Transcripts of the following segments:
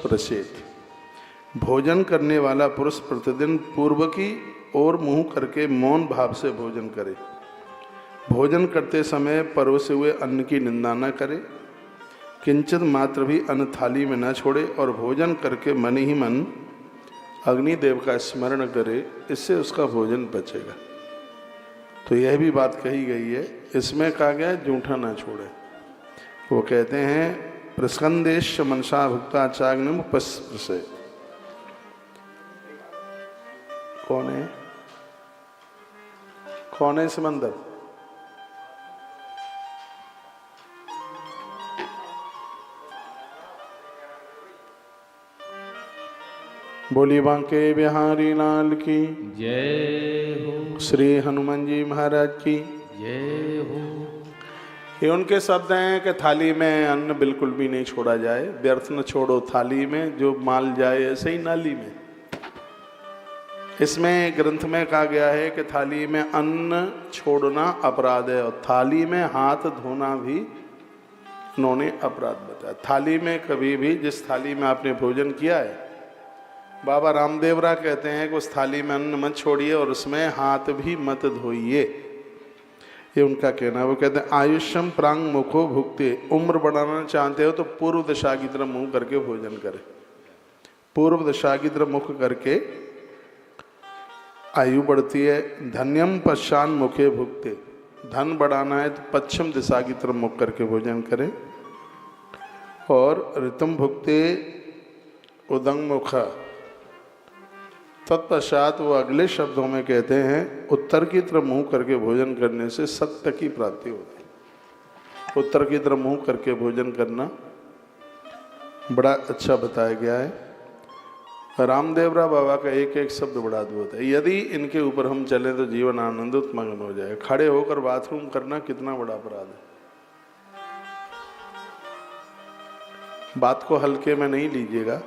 प्रसेत। भोजन करने वाला पुरुष प्रतिदिन पूर्व की ओर मुंह करके मौन भाव से भोजन करे। भोजन करते समय परोसे हुए अन्न की निंदा न करे। किंचित मात्र भी अन्न थाली में न छोड़े और भोजन करके मन ही मन अग्निदेव का स्मरण करे, इससे उसका भोजन पचेगा। तो यह भी बात कही गई है। इसमें कहा गया जूठा ना छोड़े। वो कहते हैं प्रस्कंदेश मनसा भुक्ता चाग्निम पस्से। कौन है समंदर? बोली बांके बिहारी लाल की जय हो। श्री हनुमान जी महाराज की जय हो। ये उनके शब्द हैं कि थाली में अन्न बिल्कुल भी नहीं छोड़ा जाए। व्यर्थ न छोड़ो थाली में, जो माल जाए ऐसे ही नाली में। इसमें ग्रंथ में कहा गया है कि थाली में अन्न छोड़ना अपराध है और थाली में हाथ धोना भी उन्होंने अपराध बताया। थाली में कभी भी, जिस थाली में आपने भोजन किया है, बाबा रामदेवरा कहते हैं कि उस थाली में अन्न मत छोड़िए और उसमें हाथ भी मत धोइए। ये उनका कहना है। वो कहते हैं आयुष्यम प्रांग मुखो भुक्ते। उम्र बढ़ाना चाहते हो तो पूर्व दिशा की तरफ मुंह करके भोजन करें। पूर्व दिशा की तरफ मुख करके आयु बढ़ती है। धन्यम पश्चान मुखे भुक्ते। धन बढ़ाना है तो पश्चिम दिशा की तरफ मुख करके भोजन करें। और ऋतम भुक्ते उदंग मुखा। तत्पश्चात वो अगले शब्दों में कहते हैं उत्तर की तरफ मुंह करके भोजन करने से सत्य की प्राप्ति होती है। उत्तर की तरफ मुंह करके भोजन करना बड़ा अच्छा बताया गया है। रामदेवरा बाबा का एक एक शब्द बड़ा अद्भुत है। यदि इनके ऊपर हम चलें तो जीवन आनंदित मगन हो जाए। खड़े होकर बाथरूम करना कितना बड़ा अपराध है। बात को हल्के में नहीं लीजिएगा।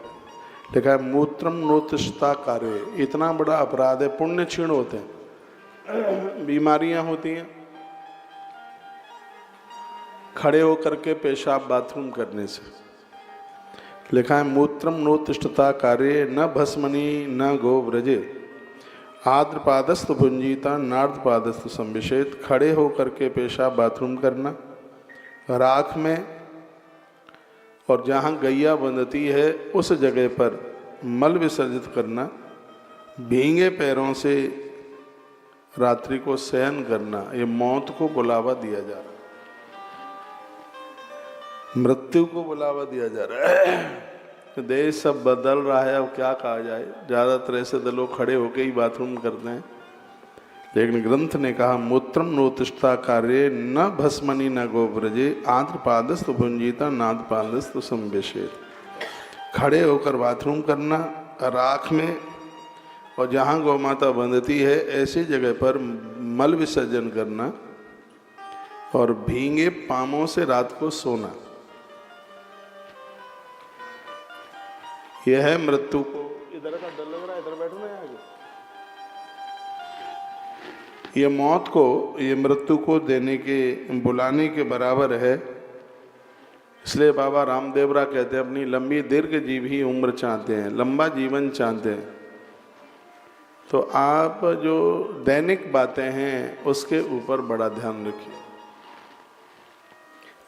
लिखा है मूत्रम नोतिष्ठता कार्य। इतना बड़ा अपराध है। पुण्य क्षीण होते हैं, बीमारियां होती हैं खड़े होकर के पेशाब बाथरूम करने से। लिखा है मूत्रम नोतिष्ठता कार्य न भस्मनी न गो व्रजे। आद्रपादस्थ भुंजीता नार्दपादस्थ संविषेत। खड़े होकर के पेशाब बाथरूम करना, राख में और जहाँ गैया बंधती है उस जगह पर मल विसर्जित करना, भींगे पैरों से रात्रि को शयन करना, ये मौत को बुलावा दिया जा रहा है, मृत्यु को बुलावा दिया जा रहा है। देश सब बदल रहा है, अब क्या कहा जाए। ज़्यादातर ऐसे तो लोग खड़े होकर ही बाथरूम करते हैं, लेकिन ग्रंथ ने कहा मूत्रम नोतिष्ठता कार्य न भस्मनी न गोव्रजे। आद्रपादस्थ भुंजीता नादपादस्थ संवेशेत। खड़े होकर बाथरूम करना, राख में और जहाँ गौ माता बंधती है ऐसी जगह पर मल विसर्जन करना और भींगे पामों से रात को सोना। यह है मृत्यु को। इधर का डर लग रहा है, इधर बैठो ना आगे। ये मौत को, ये मृत्यु को देने के, बुलाने के बराबर है। इसलिए बाबा रामदेवरा कहते हैं अपनी लंबी दीर्घ जीवी उम्र चाहते हैं, लंबा जीवन चाहते हैं, तो आप जो दैनिक बातें हैं उसके ऊपर बड़ा ध्यान रखिए।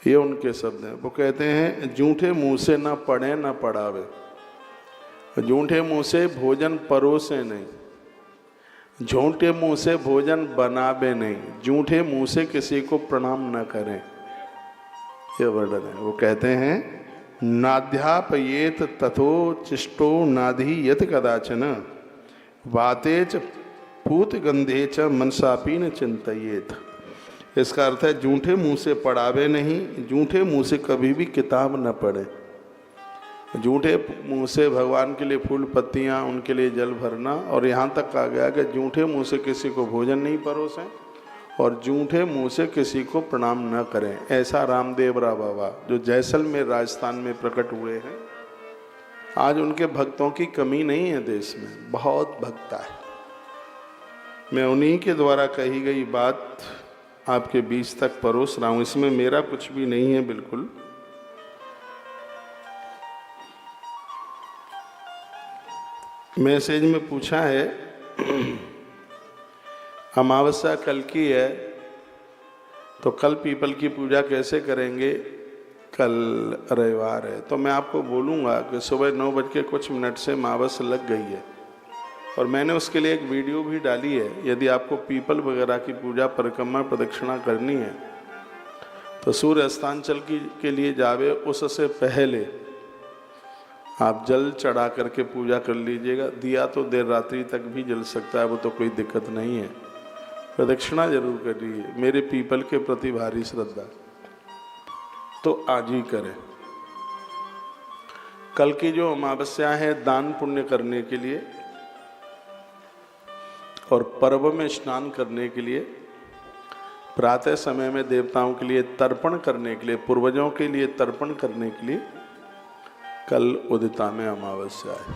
ये उनके शब्द हैं। वो कहते हैं जूठे मुंह से न पढ़े न पढ़ावे। जूठे मुंह से भोजन परोसे नहीं, झूठे मुंह से भोजन बनावे नहीं, जूठे मुंह से किसी को प्रणाम न करें। ये वर्णन है। वो कहते हैं नाध्यापयेत तथो चिष्टो नाधीयत कदाचन। वातेच पूत गंधे च मनसापी न चिंतयेत। इसका अर्थ है जूठे मुंह से पढ़ावे नहीं, जूठे मुंह से कभी भी किताब न पढ़े। जूठे मुंह से भगवान के लिए फूल पत्तियां, उनके लिए जल भरना, और यहाँ तक कहा गया कि जूठे मुंह से किसी को भोजन नहीं परोसें और जूठे मुंह से किसी को प्रणाम न करें। ऐसा रामदेवरा बाबा जो जैसलमेर राजस्थान में प्रकट हुए हैं। आज उनके भक्तों की कमी नहीं है देश में, बहुत भक्ता है। मैं उन्हीं के द्वारा कही गई बात आपके बीच तक परोस रहा हूँ। इसमें मेरा कुछ भी नहीं है बिल्कुल। मैसेज में पूछा है अमावस्या कल की है तो कल पीपल की पूजा कैसे करेंगे? कल रविवार है तो मैं आपको बोलूँगा कि सुबह 9:00 से अमावस्या लग गई है और मैंने उसके लिए एक वीडियो भी डाली है। यदि आपको पीपल वगैरह की पूजा परिक्रमा प्रदक्षिणा करनी है तो सूर्य अस्तांचल के लिए जावे, उससे पहले आप जल चढ़ा करके पूजा कर लीजिएगा। दिया तो देर रात्रि तक भी जल सकता है, वो तो कोई दिक्कत नहीं है। प्रदक्षिणा जरूर करिए, मेरे पीपल के प्रति भारी श्रद्धा तो आज ही करें। कल की जो अमावस्या है दान पुण्य करने के लिए और पर्व में स्नान करने के लिए, प्रातः समय में देवताओं के लिए तर्पण करने के लिए, पूर्वजों के लिए तर्पण करने के लिए कल उदिता में अमावस्या है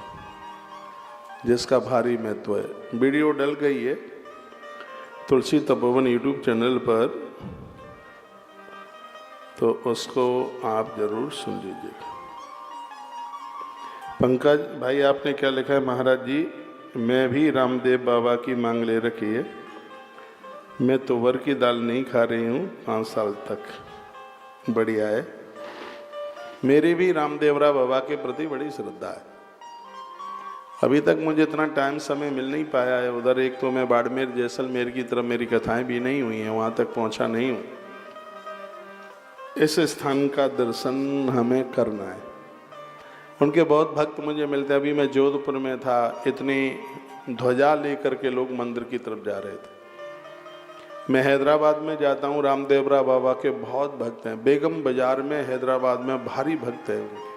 जिसका भारी महत्व है। वीडियो डल गई है तुलसी तपोवन यूट्यूब चैनल पर, तो उसको आप जरूर सुन लीजिएगा। पंकज भाई आपने क्या लिखा है? महाराज जी मैं भी रामदेव बाबा की मांग ले रखी है, मैं तुअर की दाल नहीं खा रही हूँ 5 साल तक। बढ़िया है, मेरी भी रामदेवरा बाबा के प्रति बड़ी श्रद्धा है। अभी तक मुझे इतना टाइम समय मिल नहीं पाया है। उधर एक तो मैं बाड़मेर जैसलमेर की तरफ मेरी कथाएं भी नहीं हुई हैं, वहाँ तक पहुँचा नहीं हूँ। इस स्थान का दर्शन हमें करना है। उनके बहुत भक्त मुझे मिलते हैं। अभी मैं जोधपुर में था, इतनी ध्वजा लेकर के लोग मंदिर की तरफ जा रहे थे। मैं हैदराबाद में जाता हूँ, रामदेवरा बाबा के बहुत भक्त हैं। बेगम बाजार में हैदराबाद में भारी भक्त हैं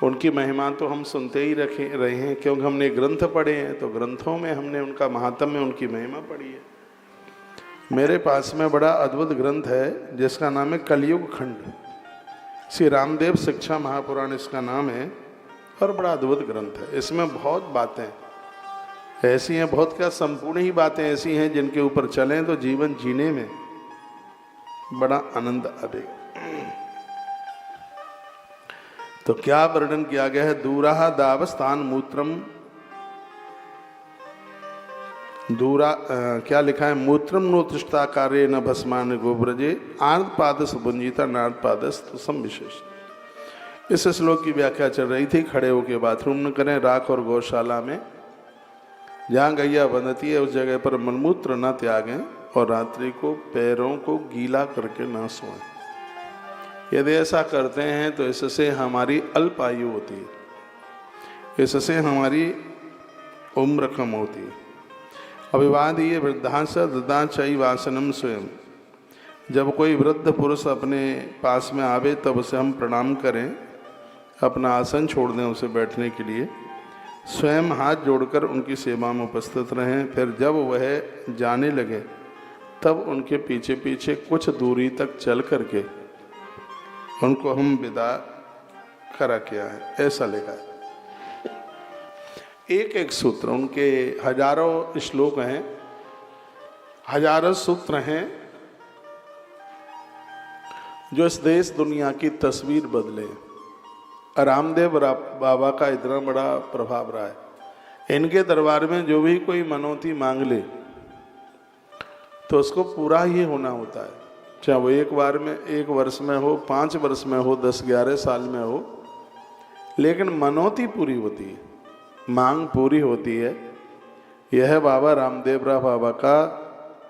उनकी महिमा तो हम सुनते ही रहे हैं, क्योंकि हमने ग्रंथ पढ़े हैं तो ग्रंथों में हमने उनका महात्म्य, उनकी महिमा पढ़ी है। मेरे पास में बड़ा अद्भुत ग्रंथ है जिसका नाम है कलयुग खंड, श्री रामदेव शिक्षा महापुराण इसका नाम है और बड़ा अद्भुत ग्रंथ है। इसमें बहुत बातें ऐसी हैं, बहुत क्या संपूर्ण ही बातें ऐसी हैं जिनके ऊपर चलें तो जीवन जीने में बड़ा आनंद आएगा। तो क्या वर्णन किया गया है? दूराहा दावस्थान मूत्रम, दूरा क्या लिखा है? मूत्रम नो तृष्टा कार्य न भस्मान गोब्रजे आर्द पादस भुंजिता नार्द पादस सम विशेष। इस श्लोक की व्याख्या चल रही थी। खड़े होकर बाथरूम न करें, राख और गौशाला में जहाँ गैया बंधती है उस जगह पर मलमूत्र न त्यागें और रात्रि को पैरों को गीला करके ना सोएं। यदि ऐसा करते हैं तो इससे हमारी अल्प आयु होती है, इससे हमारी उम्र कम होती है। अभिवादीय वृद्धांश ददाचई वासनम स्वयं। जब कोई वृद्ध पुरुष अपने पास में आवे तब उसे हम प्रणाम करें, अपना आसन छोड़ दें उसे बैठने के लिए, स्वयं हाथ जोड़कर उनकी सेवा में उपस्थित रहें। फिर जब वह जाने लगे तब उनके पीछे पीछे कुछ दूरी तक चल करके उनको हम विदा करा किया है, ऐसा लिखा है। एक एक सूत्र, उनके हजारों श्लोक हैं, हजारों सूत्र हैं जो इस देश दुनिया की तस्वीर बदले। रामदेव बाबा का इतना बड़ा प्रभाव रहा है। इनके दरबार में जो भी कोई मनौती मांग ले तो उसको पूरा ही होना होता है, चाहे वो एक बार में, 1 वर्ष में हो, 5 वर्ष में हो, 10-11 साल में हो, लेकिन मनौती पूरी होती है, मांग पूरी होती है। यह बाबा रामदेवरा बाबा का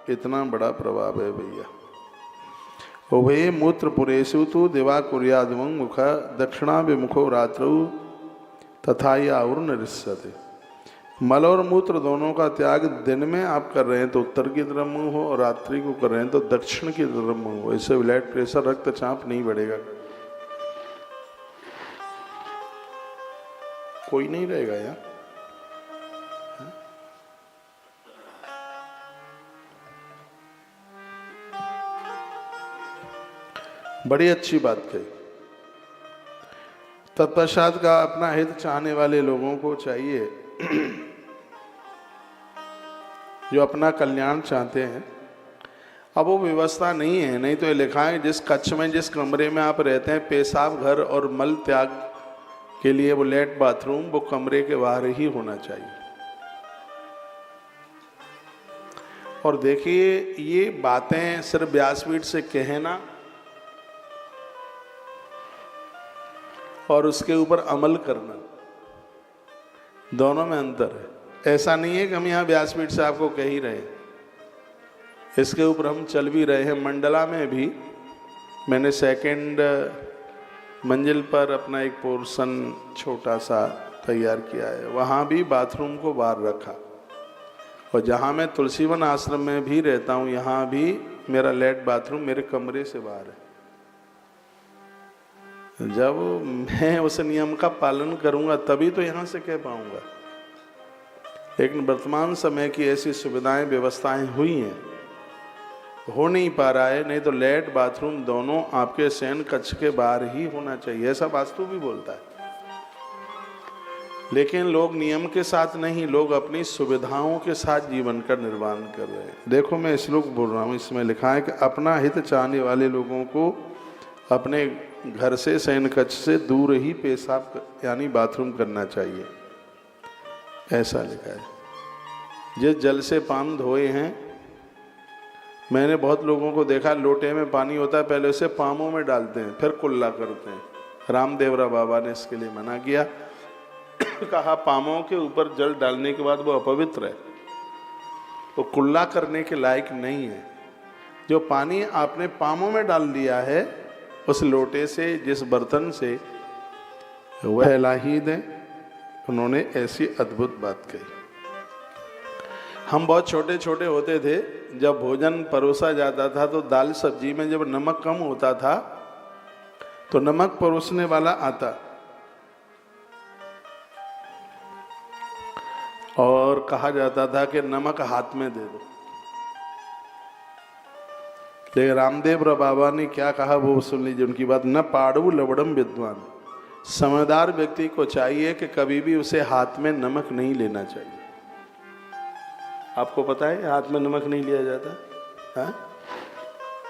इतना बड़ा प्रभाव है भैया। उभये मूत्र पुरेशु तु दिवा कुर्याद्वं मुख दक्षिणा विमुखो रात्रौ तथा याउर्न रिष्यते। मल और मूत्र दोनों का त्याग दिन में आप कर रहे हैं तो उत्तर की तरफ मुँह हो और रात्रि को कर रहे हैं तो दक्षिण की तरफ मुँह हो। इससे ब्लड प्रेशर, रक्तचाप नहीं बढ़ेगा, कोई नहीं रहेगा यार। बड़ी अच्छी बात कही। तत्पश्चात का अपना हित चाहने वाले लोगों को चाहिए, जो अपना कल्याण चाहते हैं। अब वो व्यवस्था नहीं है, नहीं तो ये लिखा है जिस कक्ष में, जिस कमरे में आप रहते हैं पेशाब घर और मल त्याग के लिए वो लेट बाथरूम वो कमरे के बाहर ही होना चाहिए। और देखिए ये बातें सिर्फ व्यासपीठ से कहना और उसके ऊपर अमल करना, दोनों में अंतर है। ऐसा नहीं है कि हम यहाँ व्यासपीठ से आपको कह ही रहे, इसके ऊपर हम चल भी रहे हैं। मंडला में भी मैंने सेकंड मंजिल पर अपना एक पोर्शन छोटा सा तैयार किया है, वहाँ भी बाथरूम को बाहर रखा। और जहाँ मैं तुलसीवन आश्रम में भी रहता हूँ, यहाँ भी मेरा लेट बाथरूम मेरे कमरे से बाहर है। जब मैं उस नियम का पालन करूँगा तभी तो यहाँ से कह पाऊँगा। लेकिन वर्तमान समय की ऐसी सुविधाएं व्यवस्थाएं हुई हैं, हो नहीं पा रहा है। नहीं तो लेट बाथरूम दोनों आपके शयन कक्ष के बाहर ही होना चाहिए, ऐसा वास्तु भी बोलता है। लेकिन लोग नियम के साथ नहीं, लोग अपनी सुविधाओं के साथ जीवन का निर्वाह कर रहे हैं। देखो मैं श्लोक बोल रहा हूँ, इसमें लिखा है कि अपना हित चाहने वाले लोगों को अपने घर से शयन कक्ष से दूर ही पेशाब यानी बाथरूम करना चाहिए, ऐसा लिखा है। जिस जल से पाम धोए हैं, मैंने बहुत लोगों को देखा लोटे में पानी होता है, पहले उसे पामों में डालते हैं फिर कुल्ला करते हैं। रामदेवरा बाबा ने इसके लिए मना किया, कहा पामों के ऊपर जल डालने के बाद वो अपवित्र है, वो कुल्ला करने के लायक नहीं है। जो पानी आपने पामों में डाल दिया है उस लोटे से, जिस बर्तन से, वह लाहीद है। उन्होंने ऐसी अद्भुत बात कही। हम बहुत छोटे छोटे होते थे, जब भोजन परोसा जाता था तो दाल सब्जी में जब नमक कम होता था तो नमक परोसने वाला आता और कहा जाता था कि नमक हाथ में दे दो। लेकिन रामदेव बाबा ने क्या कहा वो सुन लीजिए उनकी बात। न पाड़ू लवड़म विद्वान, समझदार व्यक्ति को चाहिए कि कभी भी उसे हाथ में नमक नहीं लेना चाहिए। आपको पता है हाथ में नमक नहीं लिया जाता है?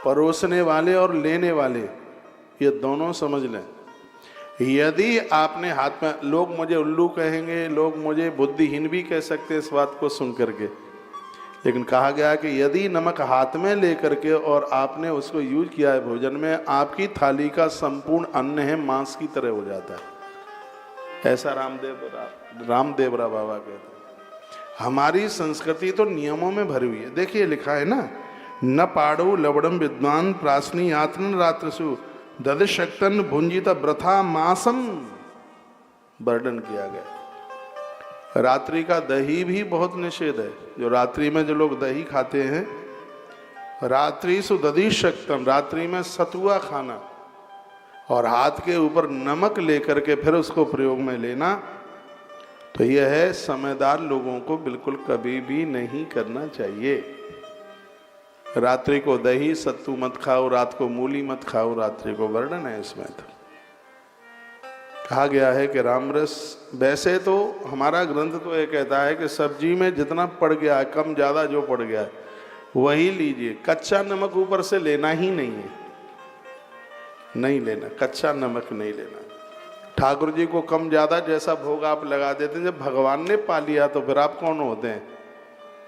परोसने वाले और लेने वाले ये दोनों समझ लें। यदि आपने हाथ में, लोग मुझे उल्लू कहेंगे, लोग मुझे बुद्धिहीन भी कह सकते हैं इस बात को सुन करके, लेकिन कहा गया कि यदि नमक हाथ में लेकर के और आपने उसको यूज किया है भोजन में, आपकी थाली का संपूर्ण अन्न है मांस की तरह हो जाता है। ऐसा रामदेवरा बाबा कहते हैं। हमारी संस्कृति तो नियमों में भरी हुई है। देखिए लिखा है ना, न पाड़ो लवड़म विद्वान प्रासनी आत्मन रात्रसु ददशक्तन भुंजित व्रथा मासम, वर्णन किया गया। रात्रि का दही भी बहुत निषेध है। जो रात्रि में जो लोग दही खाते हैं, रात्रि सु दधिशक्तम, रात्रि में सतुआ खाना और हाथ के ऊपर नमक लेकर के फिर उसको प्रयोग में लेना, तो यह है समझदार लोगों को बिल्कुल कभी भी नहीं करना चाहिए। रात्रि को दही सत्तू मत खाओ, रात को मूली मत खाओ, रात्रि को वर्णन है इसमें। तो कहा गया है कि रामरस, वैसे तो हमारा ग्रंथ तो ये कहता है कि सब्जी में जितना पड़ गया है, कम ज़्यादा जो पड़ गया है वही लीजिए, कच्चा नमक ऊपर से लेना ही नहीं है, नहीं लेना, कच्चा नमक नहीं लेना। ठाकुर जी को कम ज़्यादा जैसा भोग आप लगा देते हैं, जब भगवान ने पा लिया तो फिर आप कौन होते हैं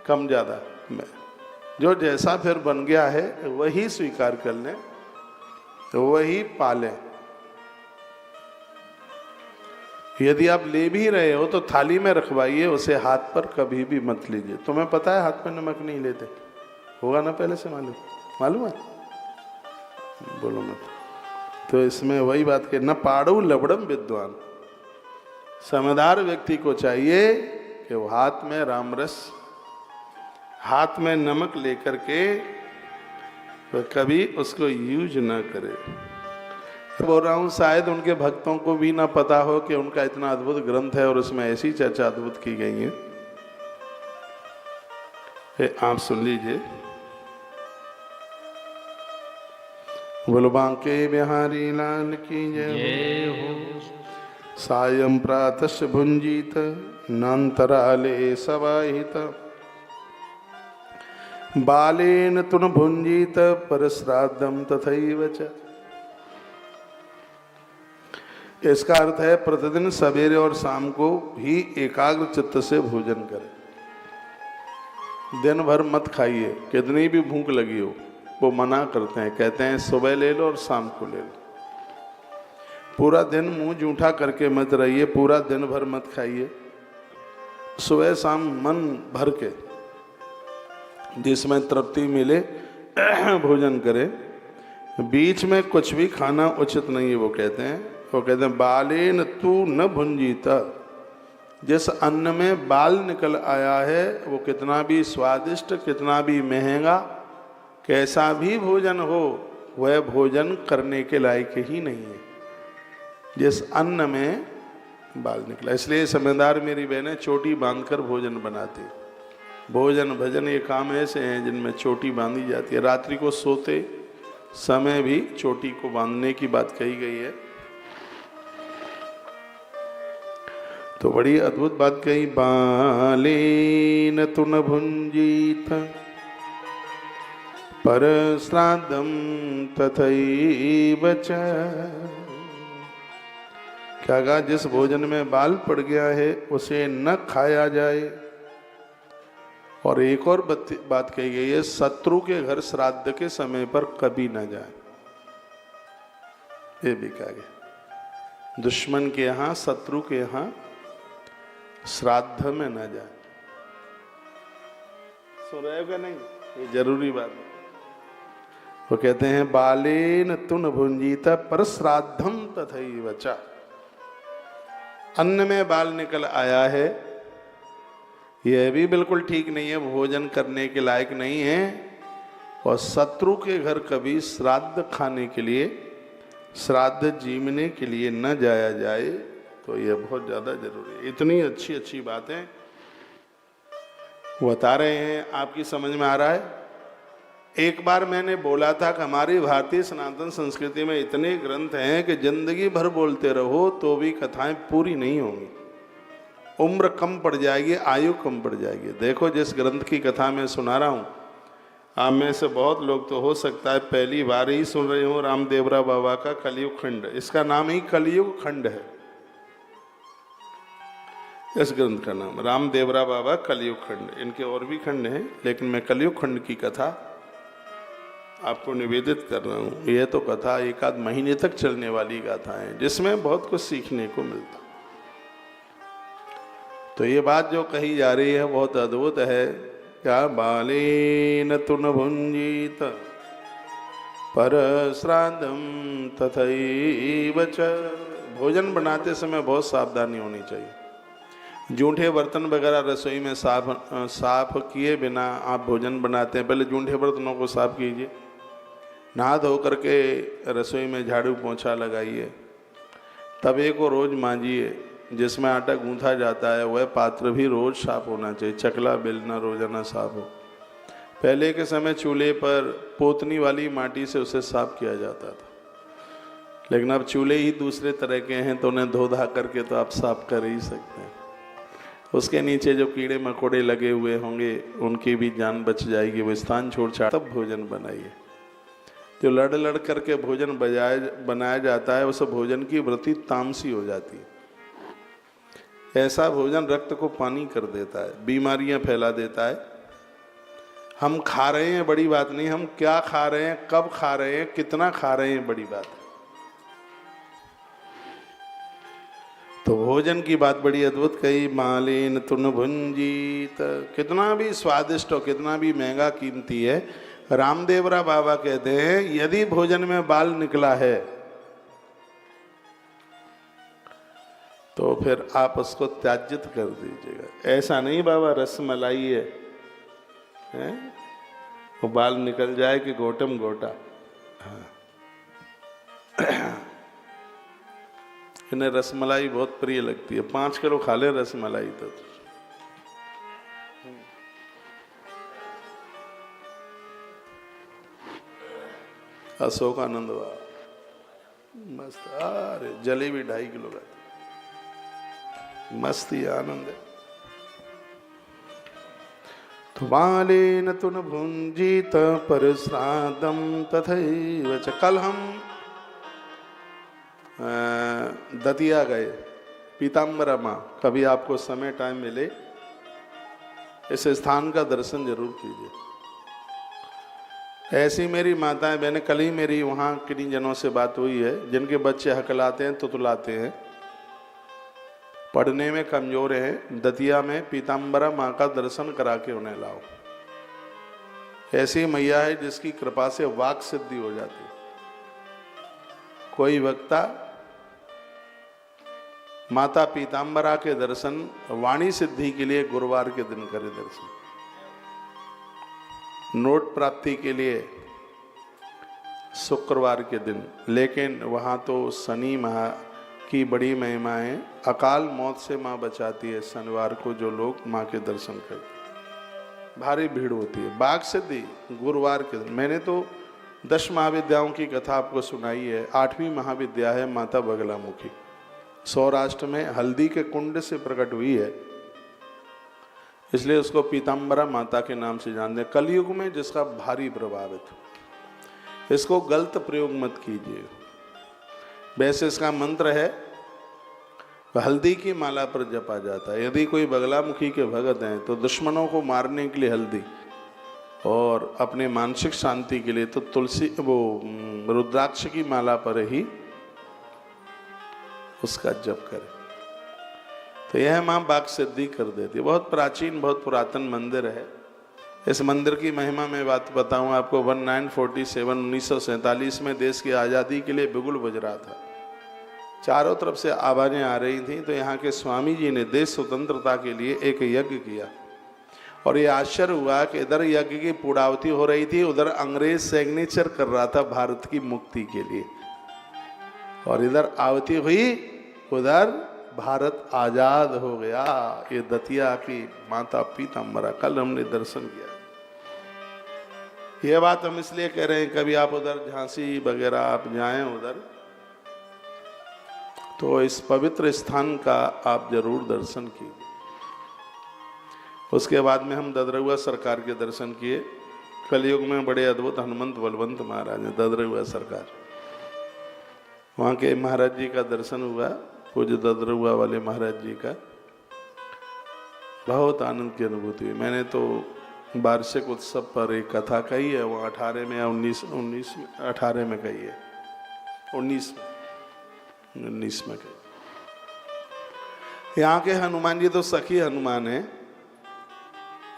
कम ज़्यादा में। जो जैसा फिर बन गया है वही स्वीकार कर लें, वही पालें। यदि आप ले भी रहे हो तो थाली में रखवाइए, उसे हाथ पर कभी भी मत लीजिए। तुम्हें पता है हाथ में नमक नहीं लेते, होगा ना पहले से मालूम है? बोलो मत। तो इसमें वही बात के न पाड़ू लवड़म विद्वान, समझदार व्यक्ति को चाहिए कि वो हाथ में रामरस, हाथ में नमक लेकर के तो कभी उसको यूज ना करे। बोल रहा हूँ शायद उनके भक्तों को भी ना पता हो कि उनका इतना अद्भुत ग्रंथ है और उसमें ऐसी चर्चा अद्भुत की गई है। आप सुन लीजिए। बोलो बांके बिहारी लाल की जय हो। सायं प्रातः भुंजीत नान्तराले सवाहित, बालेन तुन भुंजीत परश्राद्धम तथैव च। इसका अर्थ है प्रतिदिन सवेरे और शाम को ही एकाग्र चित्त से भोजन करें। दिन भर मत खाइए, कितनी भी भूख लगी हो। वो मना करते हैं, कहते हैं सुबह ले लो और शाम को ले लो। पूरा दिन मुंह जूठा करके मत रहिए, पूरा दिन भर मत खाइए। सुबह शाम मन भर के जिसमें तृप्ति मिले भोजन करें। बीच में कुछ भी खाना उचित नहीं है। वो कहते हैं बालेन तू न भुंजीता। जिस अन्न में बाल निकल आया है वो कितना भी स्वादिष्ट, कितना भी महंगा, कैसा भी भोजन हो, वह भोजन करने के लायक ही नहीं है जिस अन्न में बाल निकला। इसलिए समझदार मेरी बहनें चोटी बांधकर भोजन बनाती। भोजन भजन ये काम ऐसे हैं जिनमें चोटी बांधी जाती है। रात्रि को सोते समय भी चोटी को बांधने की बात कही गई है। तो बड़ी अद्भुत बात कही, बालेन तु न भुंजीत पर श्राद्धम तथैव च। क्या कहा? जिस भोजन में बाल पड़ गया है उसे न खाया जाए। और एक और बात कही गई है, शत्रु के घर श्राद्ध के समय पर कभी न जाए। ये भी कहा गया, दुश्मन के यहां, शत्रु के यहां श्राद्ध में न जाए। सुन रहे हो क्या? नहीं, ये जरूरी बात है। वो कहते हैं बालेन तु न भुंजीत पर श्राद्धम तथैव च। अन्न में बाल निकल आया है, यह भी बिल्कुल ठीक नहीं है, भोजन करने के लायक नहीं है। और शत्रु के घर कभी श्राद्ध खाने के लिए, श्राद्ध जीवने के लिए न जाया जाए। तो यह बहुत ज़्यादा जरूरी है। इतनी अच्छी अच्छी बातें बता रहे हैं, आपकी समझ में आ रहा है? एक बार मैंने बोला था कि हमारी भारतीय सनातन संस्कृति में इतने ग्रंथ हैं कि जिंदगी भर बोलते रहो तो भी कथाएं पूरी नहीं होंगी। उम्र कम पड़ जाएगी, आयु कम पड़ जाएगी। देखो, जिस ग्रंथ की कथा मैं सुना रहा हूँ, आप में से बहुत लोग तो हो सकता है पहली बार ही सुन रहे हो, रामदेवरा बाबा का कलयुग खंड। इसका नाम ही कलयुग खंड है। इस ग्रंथ का नाम रामदेवरा बाबा कलयुग खंड। इनके और भी खंड हैं, लेकिन मैं कलयुग खंड की कथा आपको निवेदित कर रहा हूँ। यह तो कथा एक आध महीने तक चलने वाली गाथा है, जिसमें बहुत कुछ सीखने को मिलता। तो ये बात जो कही जा रही है बहुत अद्भुत है। क्या? बालेन तु न भुंजीत पर श्राद्धम तथैव च। भोजन बनाते समय बहुत सावधानी होनी चाहिए। जूठे बर्तन वगैरह रसोई में साफ किए बिना आप भोजन बनाते हैं। पहले जूठे बर्तनों को साफ कीजिए, नहा धो करके रसोई में झाड़ू पोंछा लगाइए, तवे को रोज मांजिए। जिसमें आटा गूंथा जाता है वह पात्र भी रोज साफ होना चाहिए। चकला बेलना रोजाना साफ हो। पहले के समय चूल्हे पर पोतनी वाली माटी से उसे साफ किया जाता था, लेकिन अब चूल्हे ही दूसरे तरह के हैं तो उन्हें धो धा करके तो आप साफ कर ही सकते हैं। उसके नीचे जो कीड़े मकोड़े लगे हुए होंगे उनकी भी जान बच जाएगी। वो स्थान छोड़ छाड़ तब भोजन बनाइए। जो लड़ लड़ करके भोजन बनाया जाता है, उस भोजन की वृत्ति तामसी हो जाती है। ऐसा भोजन रक्त को पानी कर देता है, बीमारियां फैला देता है। हम खा रहे हैं बड़ी बात नहीं, हम क्या खा रहे हैं, कब खा रहे हैं, कितना खा रहे हैं, बड़ी बात है। तो भोजन की बात बड़ी अद्भुत कही, मालिन तुन भुंजीत। कितना भी स्वादिष्ट हो, कितना भी महंगा कीमती है, रामदेवरा बाबा कहते हैं यदि भोजन में बाल निकला है तो फिर आप उसको त्याज्यत कर दीजिएगा। ऐसा नहीं बाबा रसमलाई है, वो बाल निकल जाए कि गोटम गोटा। हाँ। इन्हें रसमलाई बहुत प्रिय लगती है, 5 किलो खा ले रसमलाई तो। अशोक आनंद मस्त। अरे जलेबी 2.5 किलो का, मस्ती आनंद है। तो बालेन तुन भुंजीत पर श्राद्धम तथैव च। कल हम दतिया गए, पीताम्बरा माँ, कभी आपको समय टाइम मिले इस स्थान का दर्शन जरूर कीजिए। ऐसी मेरी माताएं बहनें, कल ही मेरी वहाँ किन्हीं जनों से बात हुई है जिनके बच्चे हकलाते हैं, तुतलाते हैं, पढ़ने में कमजोर हैं, दतिया में पीताम्बरा माँ का दर्शन करा के उन्हें लाओ। ऐसी मैया है जिसकी कृपा से वाक सिद्धि हो जाती है। कोई वक्ता माता पीताम्बरा के दर्शन वाणी सिद्धि के लिए गुरुवार के दिन करे दर्शन, नोट प्राप्ति के लिए शुक्रवार के दिन। लेकिन वहाँ तो शनि माह की बड़ी महिमा है, अकाल मौत से माँ बचाती है। शनिवार को जो लोग माँ के दर्शन करते भारी भीड़ होती है। बाघ सिद्धि गुरुवार के दिन। मैंने तो 10 महाविद्याओं की कथा आपको सुनाई है। 8वीं महाविद्या है माता बगलामुखी, सौराष्ट्र में हल्दी के कुंड से प्रकट हुई है, इसलिए उसको पीताम्बरा माता के नाम से जानते हैं। कलयुग में जिसका भारी प्रभावित, इसको गलत प्रयोग मत कीजिए। वैसे इसका मंत्र है, हल्दी की माला पर जपा जाता है। यदि कोई बगलामुखी के भगत हैं तो दुश्मनों को मारने के लिए हल्दी, और अपने मानसिक शांति के लिए तो तुलसी रुद्राक्ष की माला पर ही उसका जप करे, तो यह माँ बाघ सिद्धि कर देती है। बहुत प्राचीन, बहुत पुरातन मंदिर है। इस मंदिर की महिमा मैं बात बताऊं आपको। 1947 में देश की आज़ादी के लिए बिगुल बज रहा था, चारों तरफ से आवाजें आ रही थी, तो यहाँ के स्वामी जी ने देश स्वतंत्रता के लिए एक यज्ञ किया। और ये आश्चर्य हुआ कि इधर यज्ञ की पूर्णाहुति हो रही थी, उधर अंग्रेज सिग्नेचर कर रहा था भारत की मुक्ति के लिए, और इधर आहुति हुई, उधर भारत आजाद हो गया। ये दतिया की माता पीताम्बरा, कल हमने दर्शन किया। ये बात हम इसलिए कह रहे हैं, कभी आप उधर झांसी वगैरह आप जाएं उधर, तो इस पवित्र स्थान का आप जरूर दर्शन कीजिए। उसके बाद में हम ददरुआ सरकार के दर्शन किए। कलयुग में बड़े अद्भुत हनुमंत बलवंत महाराज हैं, ददरुआ सरकार। वहाँ के महाराज जी का दर्शन हुआ, पूज्य ददरुआ वाले महाराज जी का। बहुत आनंद की अनुभूति हुई। मैंने तो वार्षिक उत्सव पर एक कथा कही है, वो 18 में या 19 में 18 में कही है, 19 में कही। यहाँ के हनुमान जी तो सखी हनुमान है,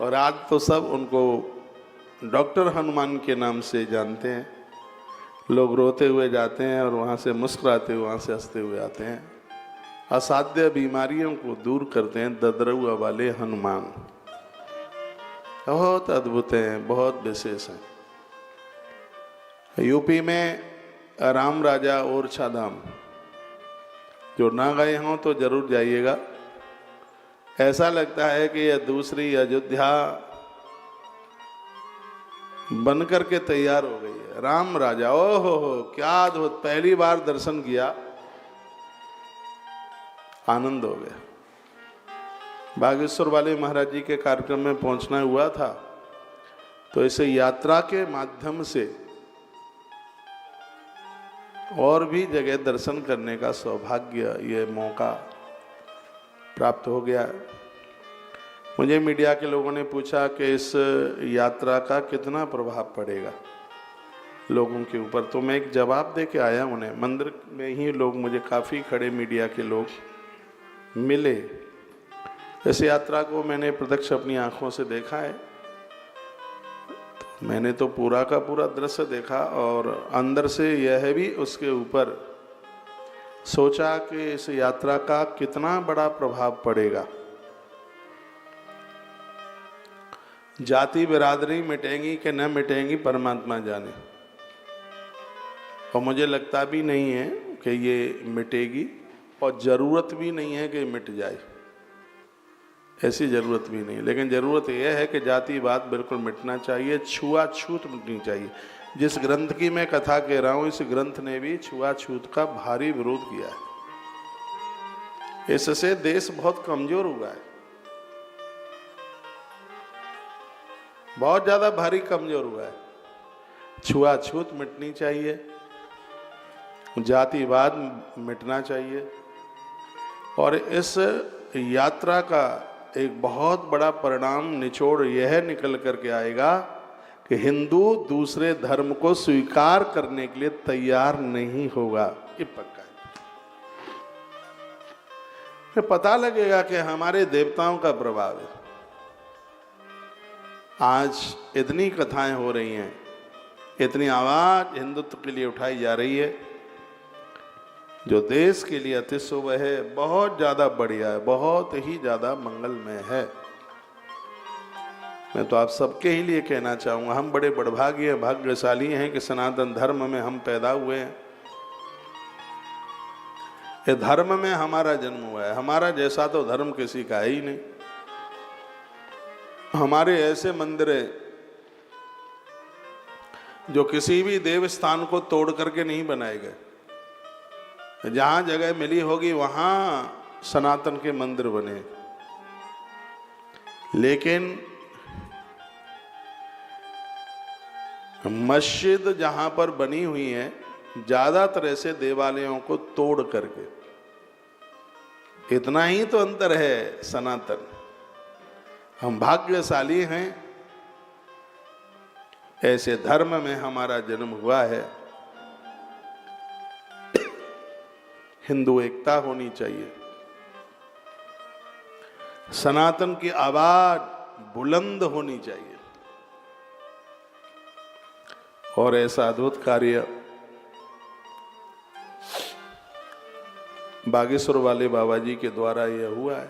और आज तो सब उनको डॉक्टर हनुमान के नाम से जानते हैं। लोग रोते हुए जाते हैं और वहाँ से मुस्कुराते हुए, वहाँ से हंसते हुए आते हैं। असाध्य बीमारियों को दूर करते हैं ददरुआ वाले हनुमान। बहुत अद्भुत हैं, बहुत विशेष हैं। यूपी में राम राजा ओरछा धाम, जो ना गए हों तो जरूर जाइएगा। ऐसा लगता है कि यह दूसरी अयोध्या बनकर के तैयार हो गई है। राम राजा, ओहो हो, क्या अद्भुत! पहली बार दर्शन किया, आनंद हो गया। बागेश्वर वाले महाराज जी के कार्यक्रम में पहुंचना हुआ था, तो इसे यात्रा के माध्यम से और भी जगह दर्शन करने का सौभाग्य, ये मौका प्राप्त हो गया। मुझे मीडिया के लोगों ने पूछा कि इस यात्रा का कितना प्रभाव पड़ेगा लोगों के ऊपर, तो मैं एक जवाब दे के आया उन्हें। मंदिर में ही लोग मुझे काफ़ी खड़े मीडिया के लोग मिले। इस यात्रा को मैंने प्रत्यक्ष अपनी आंखों से देखा है। तो मैंने तो पूरा का पूरा दृश्य देखा, और अंदर से यह भी उसके ऊपर सोचा कि इस यात्रा का कितना बड़ा प्रभाव पड़ेगा। जाति बिरादरी मिटेंगी कि न मिटेंगी परमात्मा जाने, और मुझे लगता भी नहीं है कि ये मिटेगी, और ज़रूरत भी नहीं है कि मिट जाए, ऐसी ज़रूरत भी नहीं। लेकिन ज़रूरत यह है कि जातिवाद बिल्कुल मिटना चाहिए, छुआछूत मिटनी चाहिए। जिस ग्रंथ की मैं कथा कह रहा हूँ, इस ग्रंथ ने भी छुआछूत का भारी विरोध किया है। इससे देश बहुत कमजोर हुआ है, बहुत ज़्यादा भारी कमजोर हुआ है। छुआछूत मिटनी चाहिए। जातिवाद मिटना चाहिए। और इस यात्रा का एक बहुत बड़ा परिणाम निचोड़ यह निकल करके आएगा कि हिंदू दूसरे धर्म को स्वीकार करने के लिए तैयार नहीं होगा, ये पक्का है। फिर पता लगेगा कि हमारे देवताओं का प्रभाव है। आज इतनी कथाएं हो रही हैं, इतनी आवाज हिंदुत्व के लिए उठाई जा रही है, जो देश के लिए अति शुभ है, बहुत ज्यादा बढ़िया है, बहुत ही ज्यादा मंगलमय है। मैं तो आप सबके ही लिए कहना चाहूंगा, हम बड़े बड़भागी हैं, भाग्यशाली हैं कि सनातन धर्म में हम पैदा हुए हैं। ये धर्म में हमारा जन्म हुआ है, हमारा जैसा तो धर्म किसी का है ही नहीं। हमारे ऐसे मंदिर हैं जो किसी भी देव स्थान को तोड़ करके नहीं बनाए गए। जहां जगह मिली होगी वहां सनातन के मंदिर बने, लेकिन मस्जिद जहां पर बनी हुई है ज्यादातर ऐसे देवालयों को तोड़ करके, इतना ही तो अंतर है सनातन। हम भाग्यशाली हैं, ऐसे धर्म में हमारा जन्म हुआ है। हिंदू एकता होनी चाहिए, सनातन की आवाज बुलंद होनी चाहिए। और ऐसा अद्भुत कार्य बागेश्वर वाले बाबा जी के द्वारा यह हुआ है।